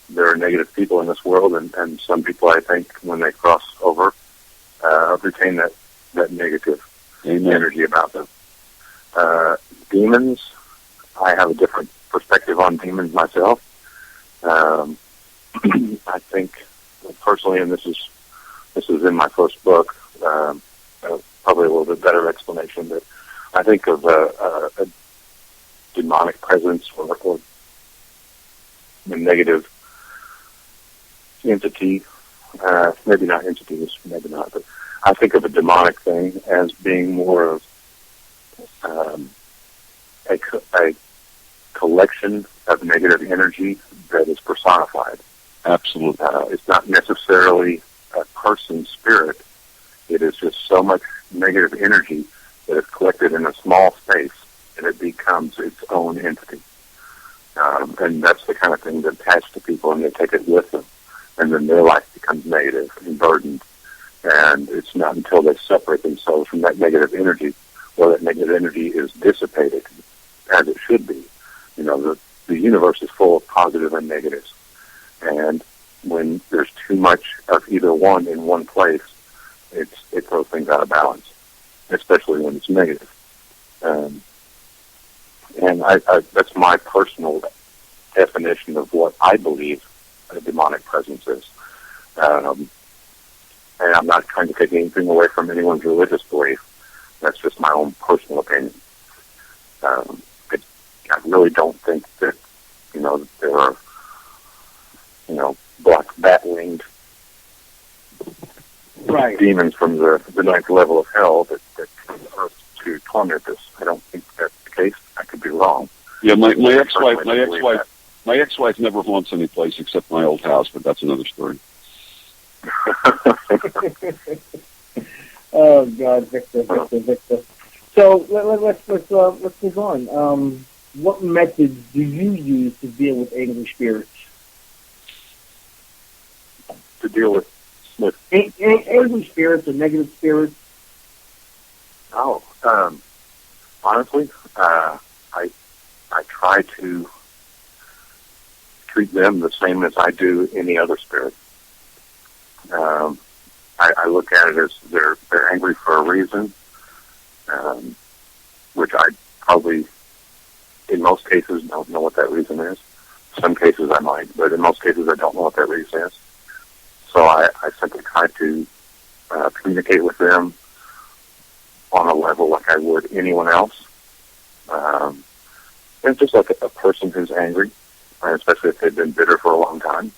Speaker 5: There are negative people in this world, and some people, I think, when they cross over, retain that negative energy about them. Demons, I have a different perspective on demons myself. I think, personally, and this is in my first book, probably a little bit better explanation, but I think of a demonic presence or a negative entity, maybe not entities, maybe not, but I think of a demonic thing as being more of a collection of negative energy that is personified.
Speaker 2: Absolutely.
Speaker 5: It's not necessarily a person's spirit. It is just so much negative energy that is collected in a small space, and it becomes its own entity. And that's the kind of thing that attaches to people, and they take it with them. And then their life becomes negative and burdened. And it's not until they separate themselves from that negative energy, or that negative energy is dissipated, as it should be. You know, the universe is full of positive and negatives. And when there's too much of either one in one place, it throws things out of balance, especially when it's negative. And that's my personal definition of what I believe a demonic presence is. And I'm not trying to take anything away from anyone's religious belief. That's just my own personal opinion. I really don't think that, there are, black bat-winged demons from the ninth level of hell that come to earth to torment us. I don't think that's the case. I could be wrong.
Speaker 2: Yeah, my ex-wife never haunts any place except my old house, but that's another story.
Speaker 3: Oh God, Victor. So let's move on. What methods do you use to deal with angry spirits?
Speaker 5: To deal with
Speaker 3: angry spirits or negative spirits?
Speaker 5: Oh, honestly, I try to treat them the same as I do any other spirit. I look at it as they're angry for a reason, which I probably, in most cases, don't know what that reason is. Some cases I might, but in most cases I don't know what that reason is. So I simply try to communicate with them on a level like I would anyone else. And just like a person who's angry, especially if they've been bitter for a long time.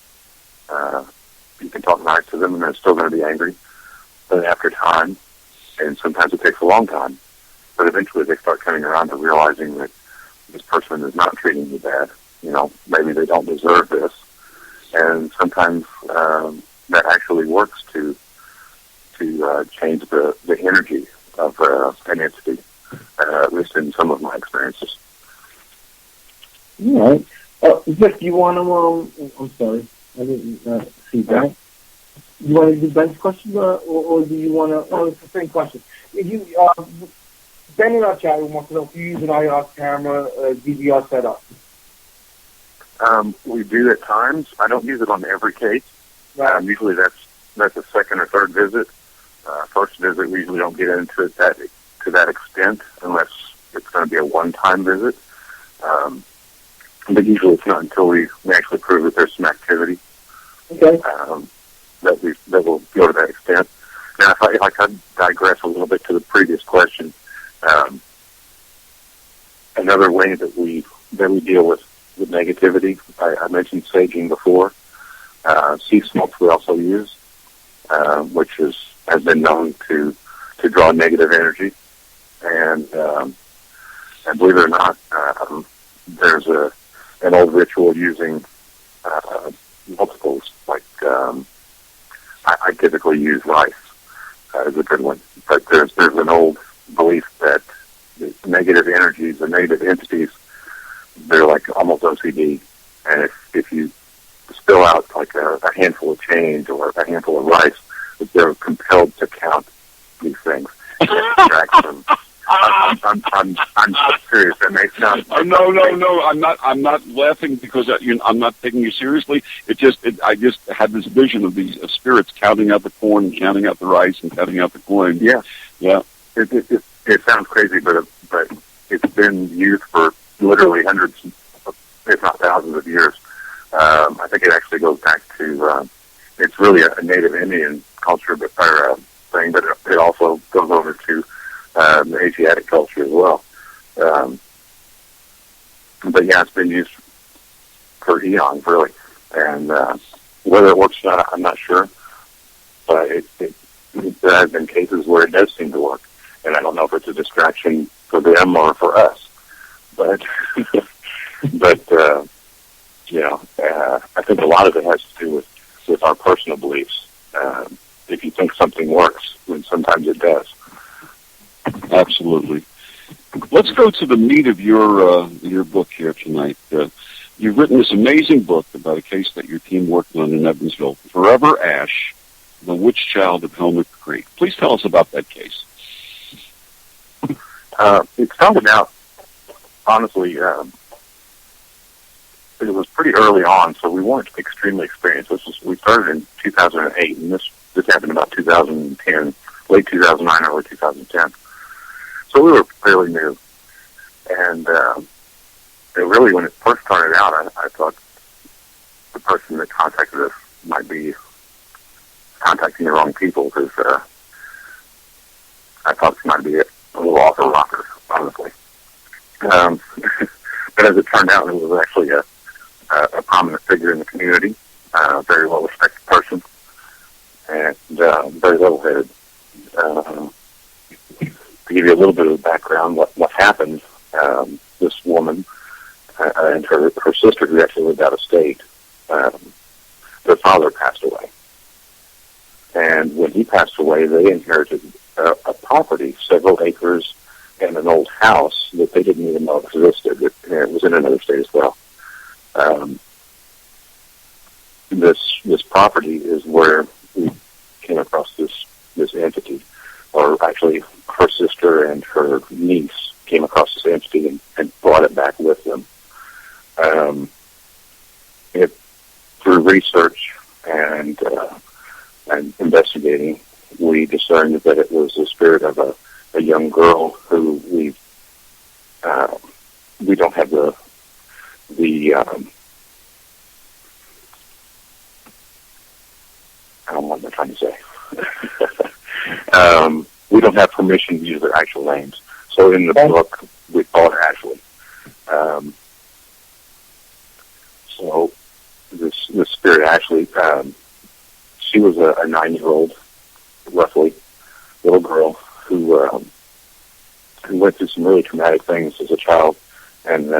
Speaker 5: You can talk nice to them and they're still going to be angry. But after time, and sometimes it takes a long time, but eventually they start coming around to realizing that this person is not treating you bad. Maybe they don't deserve this. And sometimes that actually works to change the energy of an entity, at least in some of my experiences.
Speaker 3: All right. Vic, you want to, I'm sorry, I didn't see that. You want to do Ben's question, or do you want to, it's the same question. Ben in our chat room wants to know if you use an IR camera, DVR setup.
Speaker 5: We do at times. I don't use it on every case.
Speaker 3: Right.
Speaker 5: Usually that's a second or third visit. First visit, we usually don't get into it to that extent unless it's going to be a one-time visit. But usually it's not until we actually prove that there's some activity that we'll go to that extent. Now, if I could digress a little bit to the previous question, another way that we deal with negativity, I mentioned saging before. Sea smoke we also use, which has been known to draw negative energy. And believe it or not, there's an old ritual using multiples. Like I typically use rice as a good one, but there's an old belief that the negative energies, the negative entities, they're like almost OCD, and if you spill out like a handful of change or a handful of rice, they're compelled to count these things. I'm serious. That may sound.
Speaker 2: No. I'm not laughing because I'm not taking you seriously. I just had this vision of these spirits counting out the corn and counting out the rice and counting out the coin.
Speaker 5: Yeah.
Speaker 2: It
Speaker 5: sounds crazy, but it's been used for literally hundreds, if not thousands of years. I think it actually goes back to. It's really a Native Indian culture, thing, but it also goes over to the Asiatic culture as well. But yeah, it's been used for eons, really. And whether it works or not, I'm not sure. But there have been cases where it does seem to work, and I don't know if it's a distraction for them or for us, but I think a lot of it has to do with our personal beliefs. If you think something works, then sometimes it does.
Speaker 2: Absolutely. Let's go to the meat of your book here tonight. You've written this amazing book about a case that your team worked on in Evansville, Forever Ash, the Witch Child of Helmet Creek. Please tell us about that case.
Speaker 5: It started out, honestly, it was pretty early on, so we weren't extremely experienced. We started in 2008, and this happened about 2010, late 2009, early 2010. So we were fairly new. And really, when it first started out, I thought the person that contacted us might be contacting the wrong people, because I thought she might be a little off her rocker, honestly. But as it turned out, it was actually a prominent figure in the community, a very well-respected person, and very level-headed. To give you a little bit of background, what happened, this woman and her sister, who actually lived out of state, their father passed away. And when he passed away, they inherited a property, several acres, and an old house that they didn't even know existed. It was in another state as well. This property is where we came across this entity, or actually her sister and her niece came across this entity and brought it back with them. Through research and investigating, we discerned that it was the spirit of a young girl who we don't have the I don't know what I'm trying to say. We don't have permission to use their actual names. So in the book, we call her Ashley. So this spirit, Ashley, she was a 9-year-old, roughly, little girl who went through some really traumatic things as a child, and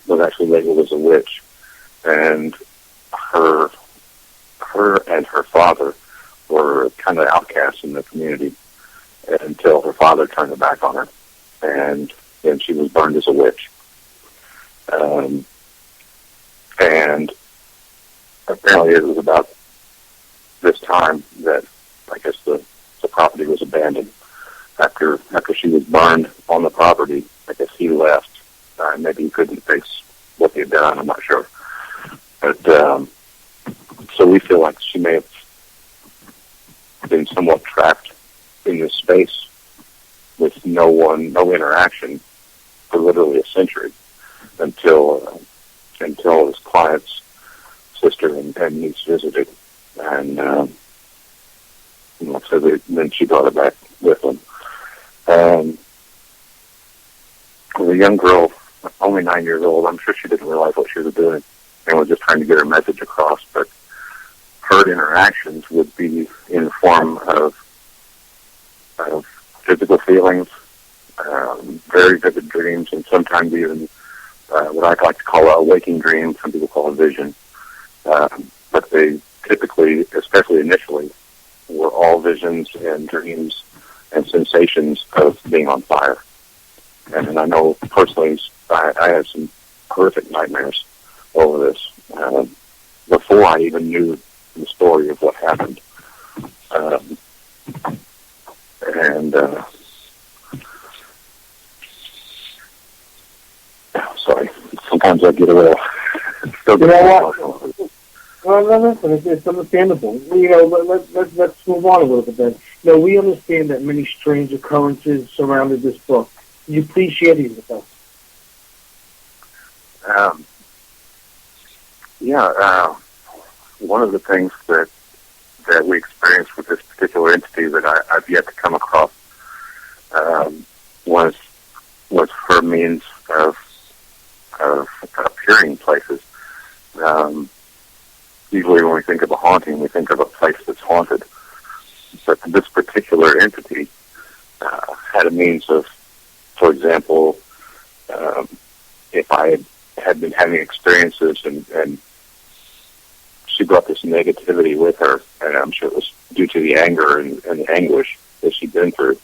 Speaker 5: was actually labeled as a witch. And her and her father were kind of outcasts in the community until her father turned her back on her, and then she was burned as a witch. And apparently it was about this time that I guess the property was abandoned. After she was burned on the property, I guess he left. Maybe he couldn't face what he had done, I'm not sure. But so we feel like she may have been somewhat trapped in this space with no interaction for literally a century until his client's sister and niece visited, and so then she brought it back with them. The young girl, only 9 years old, I'm sure she didn't realize what she was doing and was just trying to get her message across, but her interactions would be in the form of physical feelings, very vivid dreams, and sometimes even what I like to call a waking dream. Some people call it vision. But they typically, especially initially, were all visions and dreams and sensations of being on fire. And I know personally, I had some horrific nightmares over this before I even knew the story of what happened. Sorry, sometimes I get a little. Still get emotional.
Speaker 3: Well, listen, it's understandable. Let's move on a little bit then. Now, we understand that many strange occurrences surrounded this book. Can you please share these with us?
Speaker 5: One of the things that we experienced with this particular entity that I've yet to come across was her means of appearing places. Usually when we think of a haunting, we think of a place that's haunted. but this particular entity had a means of, for example, if I had been having experiences and she brought this negativity with her, and I'm sure it was due to the anger and the anguish that she'd been through.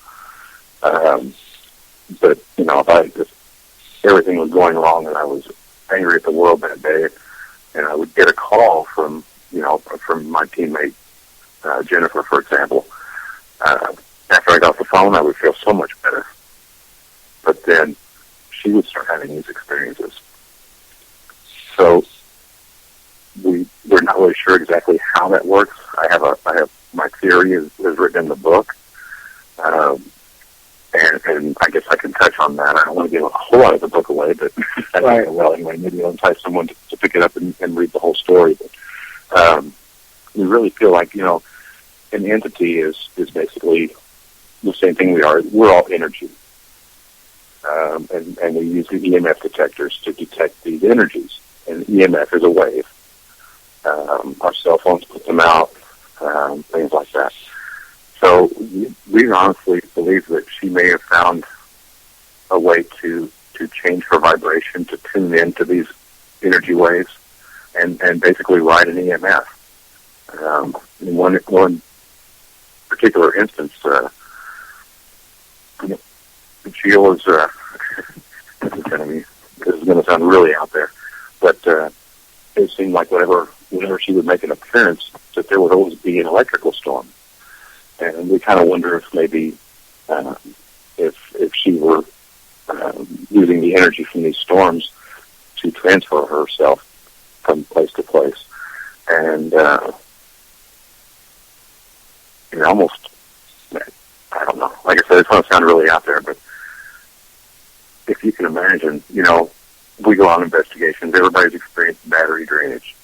Speaker 5: But, if everything was going wrong and I was angry at the world that day, and I would get a call from my teammate, Jennifer, for example, after I got off the phone, I would feel so much better. But then she would start having these experiences. So we're not really sure exactly how that works. I have my theory is written in the book, and I guess I can touch on that. I don't want to give a whole lot of the book away, but anyway, maybe I'll entice someone to pick it up and read the whole story. But we really feel like an entity is basically the same thing we are. We're all energy, and we use the EMF detectors to detect these energies. And EMF is a wave. Our cell phones put them out, things like that. So we honestly believe that she may have found a way to change her vibration, to tune into these energy waves, and basically ride an EMF. In one particular instance, Sheila's, this is going to sound really out there, but it seemed like whenever she would make an appearance, that there would always be an electrical storm. And we kind of wonder if maybe if she were using the energy from these storms to transfer herself from place to place. And almost, I don't know. Like I said, it's going to sound really out there, but if you can imagine, we go on investigations. Everybody's experienced battery drainage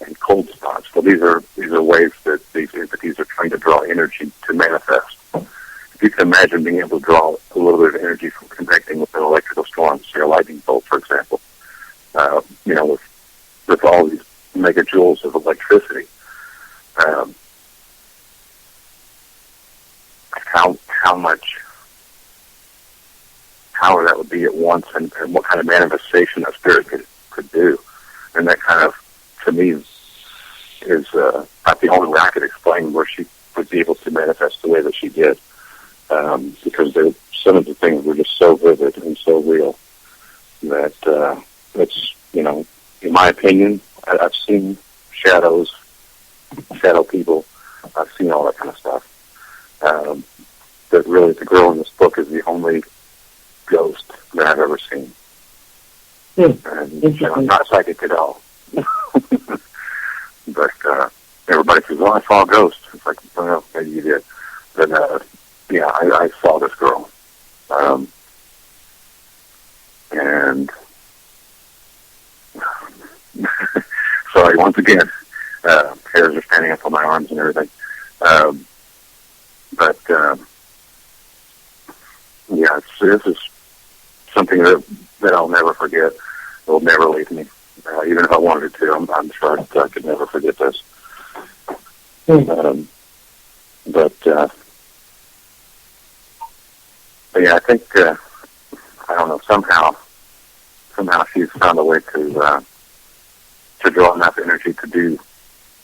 Speaker 5: and cold spots. Well, these are ways that these entities are trying to draw energy to manifest. If you can imagine being able to draw a little bit of energy from connecting with an electrical storm, say a lightning bolt, for example, with all these megajoules of electricity, how much power that would be at once, and what kind of manifestation that spirit could do. And that kind of, to me, is not the only way I could explain where she would be able to manifest the way that she did, because some of the things were just so vivid and so real that it's, in my opinion, I've seen shadow people, I've seen all that kind of stuff. But really, the girl in this book is the only ghost that I've ever seen. And I'm not psychic at all. But everybody says, "Oh, I saw a ghost." It's like, well, maybe you did. But I saw this girl, and sorry once again, hairs are standing up on my arms and everything. But this is something that I'll never forget. It will never leave me. Even if I wanted to, I'm sure I could never forget this. I think, I don't know, somehow she's found a way to draw enough energy to do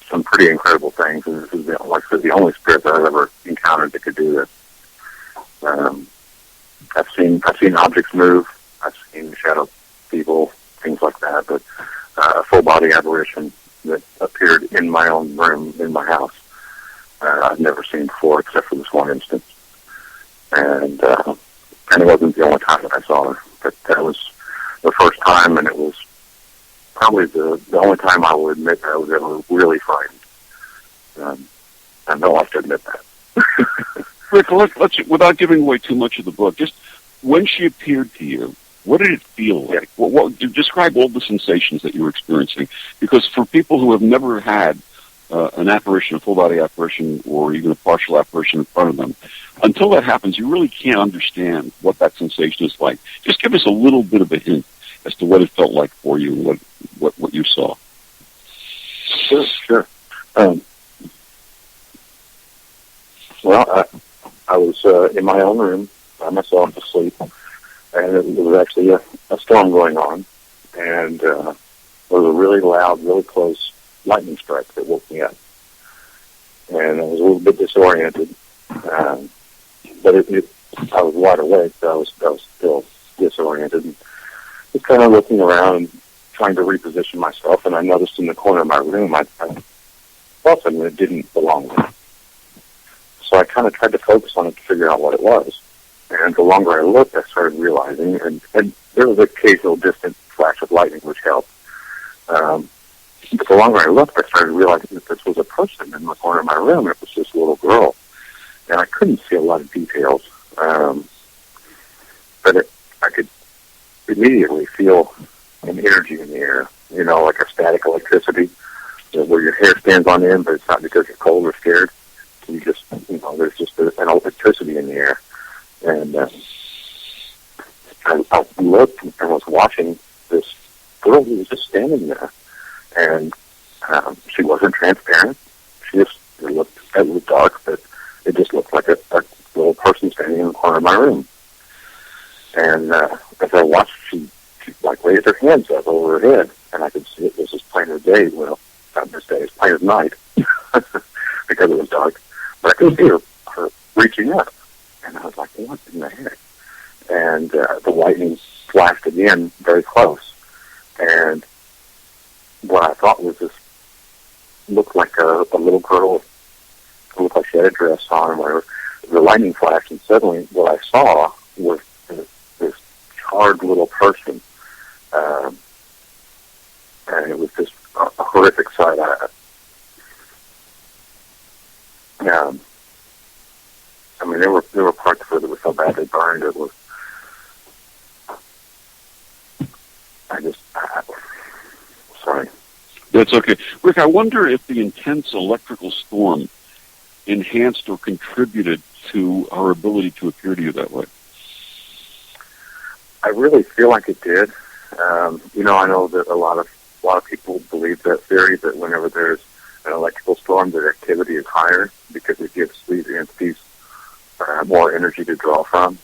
Speaker 5: some pretty incredible things. And this is, like I said, the only spirit that I've ever encountered that could do this. I've seen objects move. I've seen shadow people, things like that, but a full body apparition that appeared in my own room in my house, I've never seen before except for this one instance. And it wasn't the only time that I saw her, but that was the first time, and it was probably the only time I will admit that I was ever really frightened. I don't like to admit that.
Speaker 2: Rick, let's without giving away too much of the book, just when she appeared to you, what did it feel like? What describe all the sensations that you were experiencing? Because for people who have never had an apparition, a full-body apparition, or even a partial apparition in front of them, until that happens, you really can't understand what that sensation is like. Just give us a little bit of a hint as to what it felt like for you and what you saw.
Speaker 5: Sure. Well, I was in my own room by myself asleep, and it was actually a storm going on, and it was a really loud, really close lightning strike that woke me up. And I was a little bit disoriented, but I was wide awake, so I was still disoriented. And just kind of looking around and trying to reposition myself, and I noticed in the corner of my room, I felt something that didn't belong there. So I kind of tried to focus on it to figure out what it was. And the longer I looked, I started realizing, and there was an occasional distant flash of lightning, which helped. But the longer I looked, I started realizing that this was a person in the corner of my room. It was this little girl. And I couldn't see a lot of details. But I could immediately feel an energy in the air, like a static electricity, where your hair stands on end, but it's not because you're cold or scared. You just, there's just an electricity in the air. And I looked and was watching this girl who was just standing there. And she wasn't transparent. It looked dark, but it just looked like a little person standing in the corner of my room. And as I watched, she like raised her hands up over her head, and I could see it was as plain as day. Well, not this day, as plain as night, because it was dark. But I could see her reaching up, and I was like, "What in the heck?" And the lightning flashed again, very close, and what I thought was this looked like a little girl. It looked like she had a dress on, or whatever. The lightning flashed, and suddenly what I saw was this charred little person. And it was just a horrific sight. I mean, there were parts of it that were so bad they burned. It was. Sorry.
Speaker 2: That's okay. Rick, I wonder if the intense electrical storm enhanced or contributed to our ability to appear to you that way.
Speaker 5: I really feel like it did. I know that a lot of people believe that theory, that whenever there's an electrical storm, that activity is higher because it gives these entities more energy to draw from.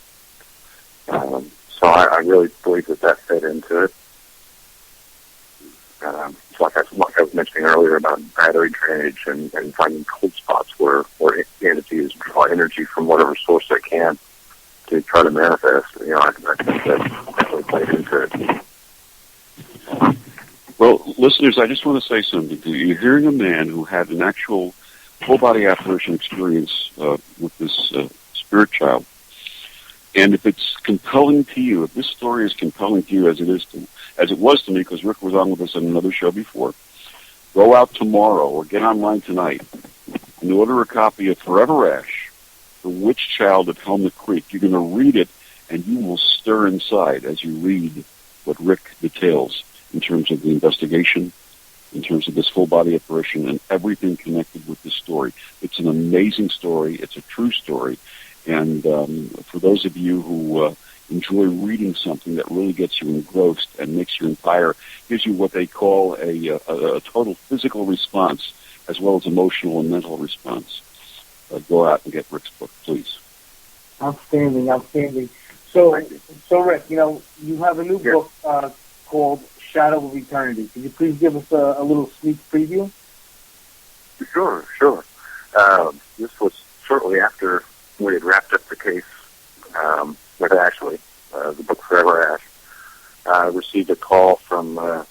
Speaker 5: So I really believe that fed into it. Like I was mentioning earlier about battery drainage and finding cold spots where entities draw energy from whatever source they can to try to manifest. I think that definitely played into it.
Speaker 2: Well, listeners, I just want to say something to you. You're hearing a man who had an actual full-body apparition experience with this spirit child. And if it's compelling to you, if this story is compelling to you as it was to me, because Rick was on with us on another show before, go out tomorrow or get online tonight and order a copy of Forever Ash, The Witch Child of Helmet Creek. You're going to read it, and you will stir inside as you read what Rick details in terms of the investigation, in terms of this full-body apparition, and everything connected with this story. It's an amazing story. It's a true story. And for those of you who enjoy reading something that really gets you engrossed and makes you inspire, gives you what they call a total physical response as well as emotional and mental response, go out and get Rick's book, please.
Speaker 3: Outstanding. So Rick, you have a new book called Shadow of Eternity. Could you please give us a little sneak preview?
Speaker 5: Sure. This was shortly after we had wrapped up the case with Ashley, the book Forever Ash. I received a call from a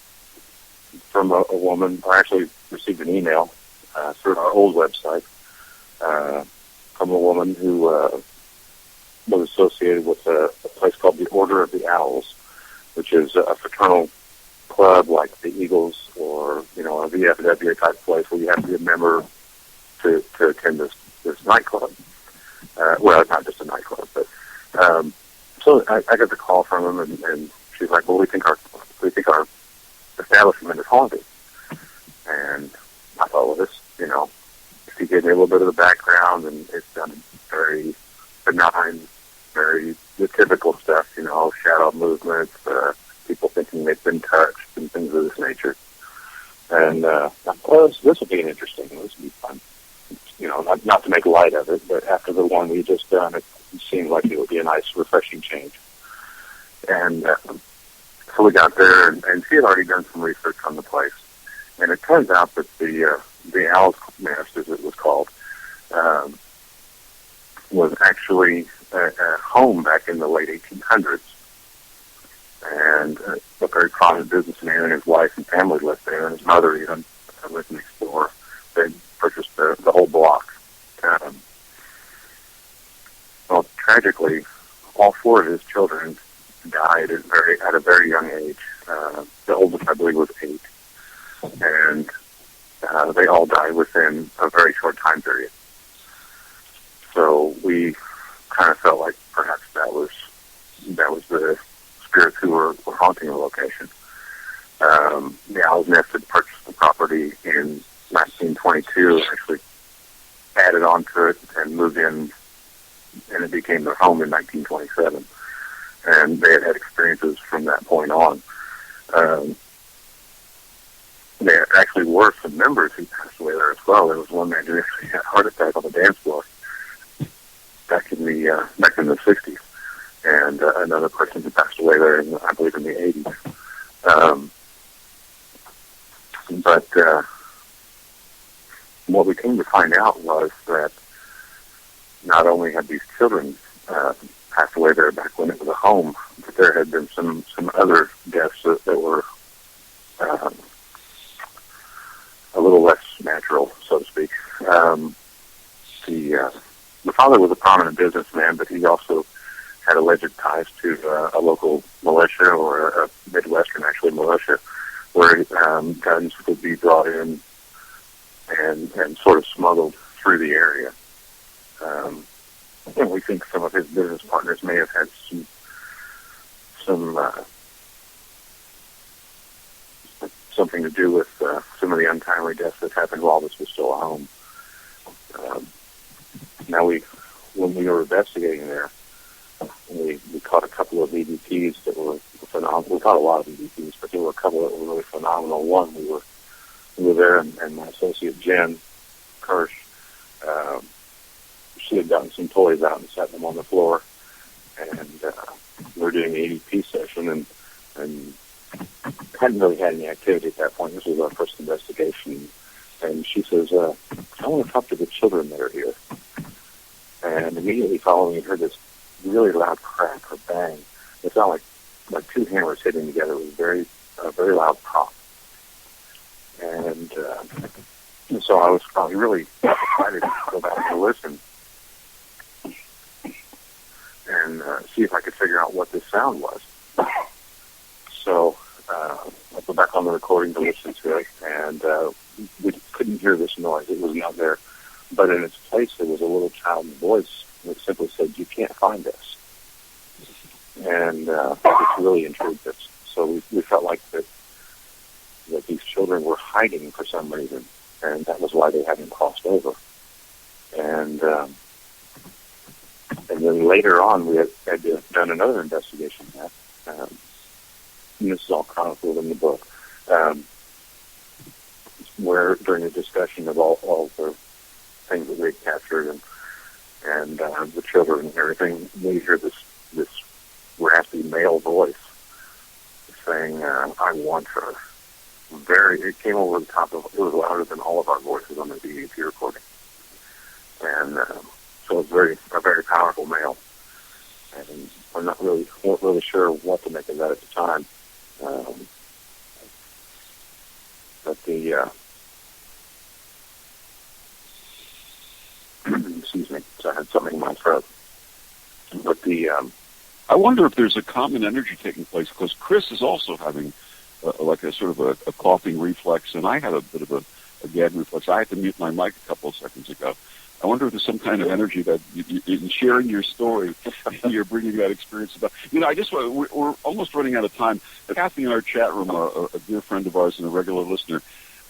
Speaker 5: woman, or actually received an email through our old website from a woman who was associated with a place called the Order of the Owls, which is a fraternal club like the Eagles or, a VFW type place where you have to be a member to attend this nightclub. Well, not just a nightclub, but so I got the call from him, and she's like, "Well, we think our establishment is haunted." And I thought, well, this, she gave me a little bit of the background, and it sounded very benign, very the typical stuff, shadow movements, people thinking they've been touched, and things of this nature. And I thought, well, this will be interesting. This will be fun. not to make light of it, but after the one we had just done, it seemed like it would be a nice, refreshing change. And so we got there, and she had already done some research on the place. And it turns out that the Owl's Nest, as it was called, was actually a home back in the late 1800s. And a very prominent businessman and his wife and family lived there, and his mother even lived next door. They purchased the whole block. Well, tragically, all four of his children died at a very young age. The oldest, I believe, was 8. And they all died within a very short time period. So we kind of felt like perhaps that was the spirits who were haunting the location. The Owl's Nest had purchased the property in 1922, actually added on to it and moved in, and it became their home in 1927. And they had experiences from that point on. There actually were some members who passed away there as well. There was one man who actually had a heart attack on the dance floor back in the 60s, and another person who passed away there, I believe, in the 80s. But what we came to find out was that not only had these children passed away there back when it was a home, but there had been some other deaths that were a little less natural, so to speak. The father was a prominent businessman, but he also had alleged ties to a local militia, or a Midwestern, actually, militia, where guns would be brought in and sort of smuggled through the area. And we think some of his business partners may have had something to do with some of the untimely deaths that happened while this was still a home. Now, when we were investigating there, we caught a couple of EVPs that were phenomenal. We caught a lot of EVPs, but there were a couple that were really phenomenal. One, we were there, and my associate Jen Kirsch, she had gotten some toys out and set them on the floor, and we were doing the EVP session, and hadn't really had any activity at that point. This was our first investigation, and she says, I want to talk to the children that are here. And immediately following, we heard this really loud crack or bang. It sounded like two hammers hitting together. It was a very loud pop. And so I was really excited to go back and listen and see if I could figure out what this sound was. So I go back on the recording to listen to it, and we couldn't hear this noise. It was not there. But in its place, there was a little child's voice that simply said, "You can't find us." And it really intrigued us. So we felt like that these children were hiding for some reason, and that was why they hadn't crossed over. And then later on, we had done another investigation there. And this is all chronicled in the book, where during a discussion of all the things that we had captured and the children and everything, we hear this raspy male voice saying, "I want her." It came over the top of, it was louder than all of our voices on the DEP recording. And so it was a very powerful male. And weren't really sure what to make of that at the time. But excuse me, so I had something in my throat. But
Speaker 2: I wonder if there's a common energy taking place, because Chris is also having like a sort of a coughing reflex, and I had a bit of a gag reflex. I had to mute my mic a couple of seconds ago. I wonder if there's some kind of energy that in sharing your story, you're bringing that experience about. We're almost running out of time. Kathy in our chat room, a dear friend of ours and a regular listener,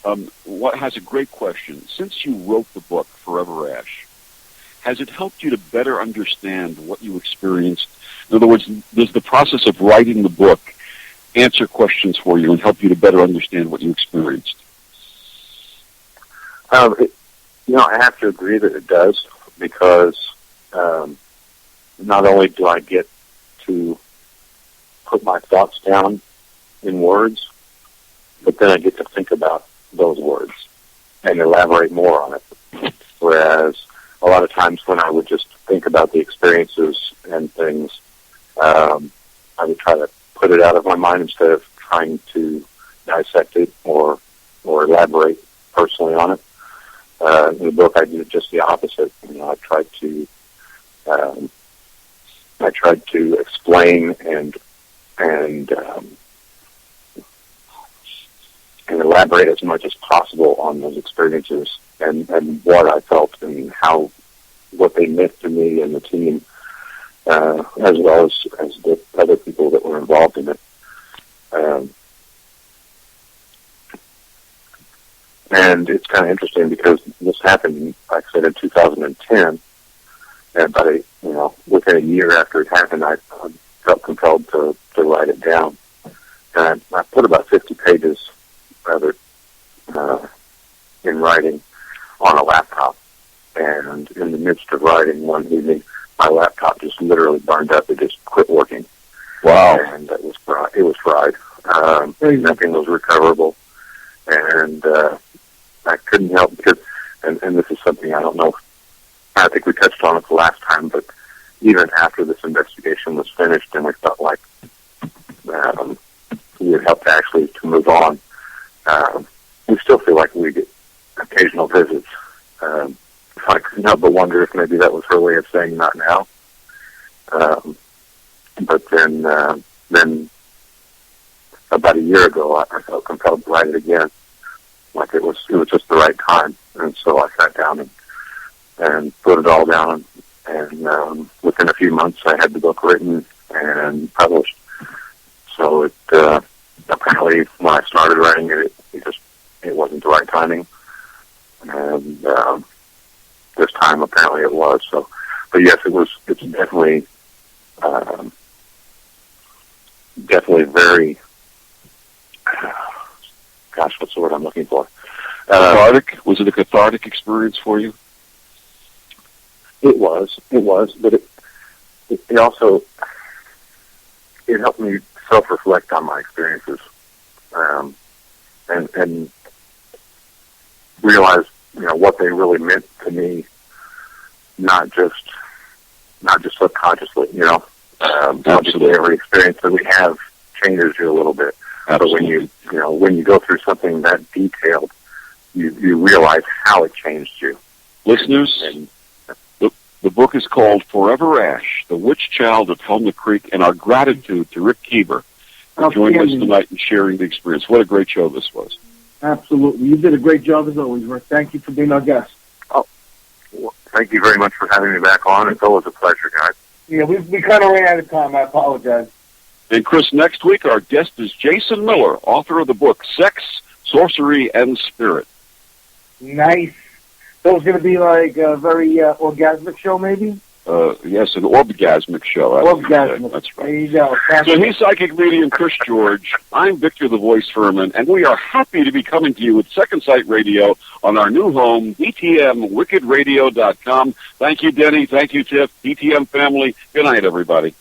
Speaker 2: has a great question. Since you wrote the book, Forever Ash, has it helped you to better understand what you experienced? In other words, does the process of writing the book answer questions for you and help you to better understand what you experienced?
Speaker 5: I have to agree that it does, because not only do I get to put my thoughts down in words, but then I get to think about those words and elaborate more on it. Whereas a lot of times when I would just think about the experiences and things, I would try to put it out of my mind instead of trying to dissect it or elaborate personally on it. In the book, I did just the opposite. I tried to explain and elaborate as much as possible on those experiences and what I felt and what they meant to me and the team, as well as the other people that were involved in it. And it's kind of interesting because this happened, like I said, in 2010, and within a year after it happened, I felt compelled to write it down. And I put about 50 pages of it in writing on a laptop. And in the midst of writing one evening, my laptop just literally burned up. It just quit working.
Speaker 2: Wow.
Speaker 5: And it was fried. Nothing was recoverable. And I couldn't help because, and this is something I don't know, I think we touched on it the last time, but even after this investigation was finished and we felt like we had helped actually to move on, we still feel like we get occasional visits. I couldn't help but wonder if maybe that was her way of saying not now. But then about a year ago, I felt compelled to write it again. Like it was just the right time. And so I sat down and put it all down. And within a few months, I had the book written and published. So it apparently, when I started writing it, it wasn't the right timing. And this time, apparently, it was. So, but yes, it's definitely very. Gosh, what's the word I'm looking for?
Speaker 2: Cathartic? Was it a cathartic experience for you?
Speaker 5: It was, but it also helped me self-reflect on my experiences, and realize what they really meant to me, not just subconsciously. Obviously every experience that we have changes you a little bit.
Speaker 2: Absolutely.
Speaker 5: But when you go through something that detailed, you realize how it changed you.
Speaker 2: Listeners, the book is called Forever Ash, The Witch Child of Helmut Creek, and our gratitude to Rick Kueber for joining us tonight and sharing the experience. What a great show this was.
Speaker 3: Absolutely. You did a great job as always, Rick. Thank you for being our guest.
Speaker 5: Oh, well, thank you very much for having me back on. It's always a pleasure, guys.
Speaker 3: Yeah, we kind of ran out of time. I apologize.
Speaker 2: And Chris, next week our guest is Jason Miller, author of the book Sex, Sorcery, and Spirit.
Speaker 3: Nice. So it's going to be like a very orgasmic show, maybe?
Speaker 2: Yes, an orgasmic show.
Speaker 3: Orgasmic.
Speaker 2: That's right.
Speaker 3: There you go.
Speaker 2: So he's psychic medium Chris George. I'm Victor the Voice Fuhrman, and we are happy to be coming to you with Second Sight Radio on our new home, DTMWickedRadio.com. Thank you, Denny. Thank you, Tiff. DTM family. Good night, everybody.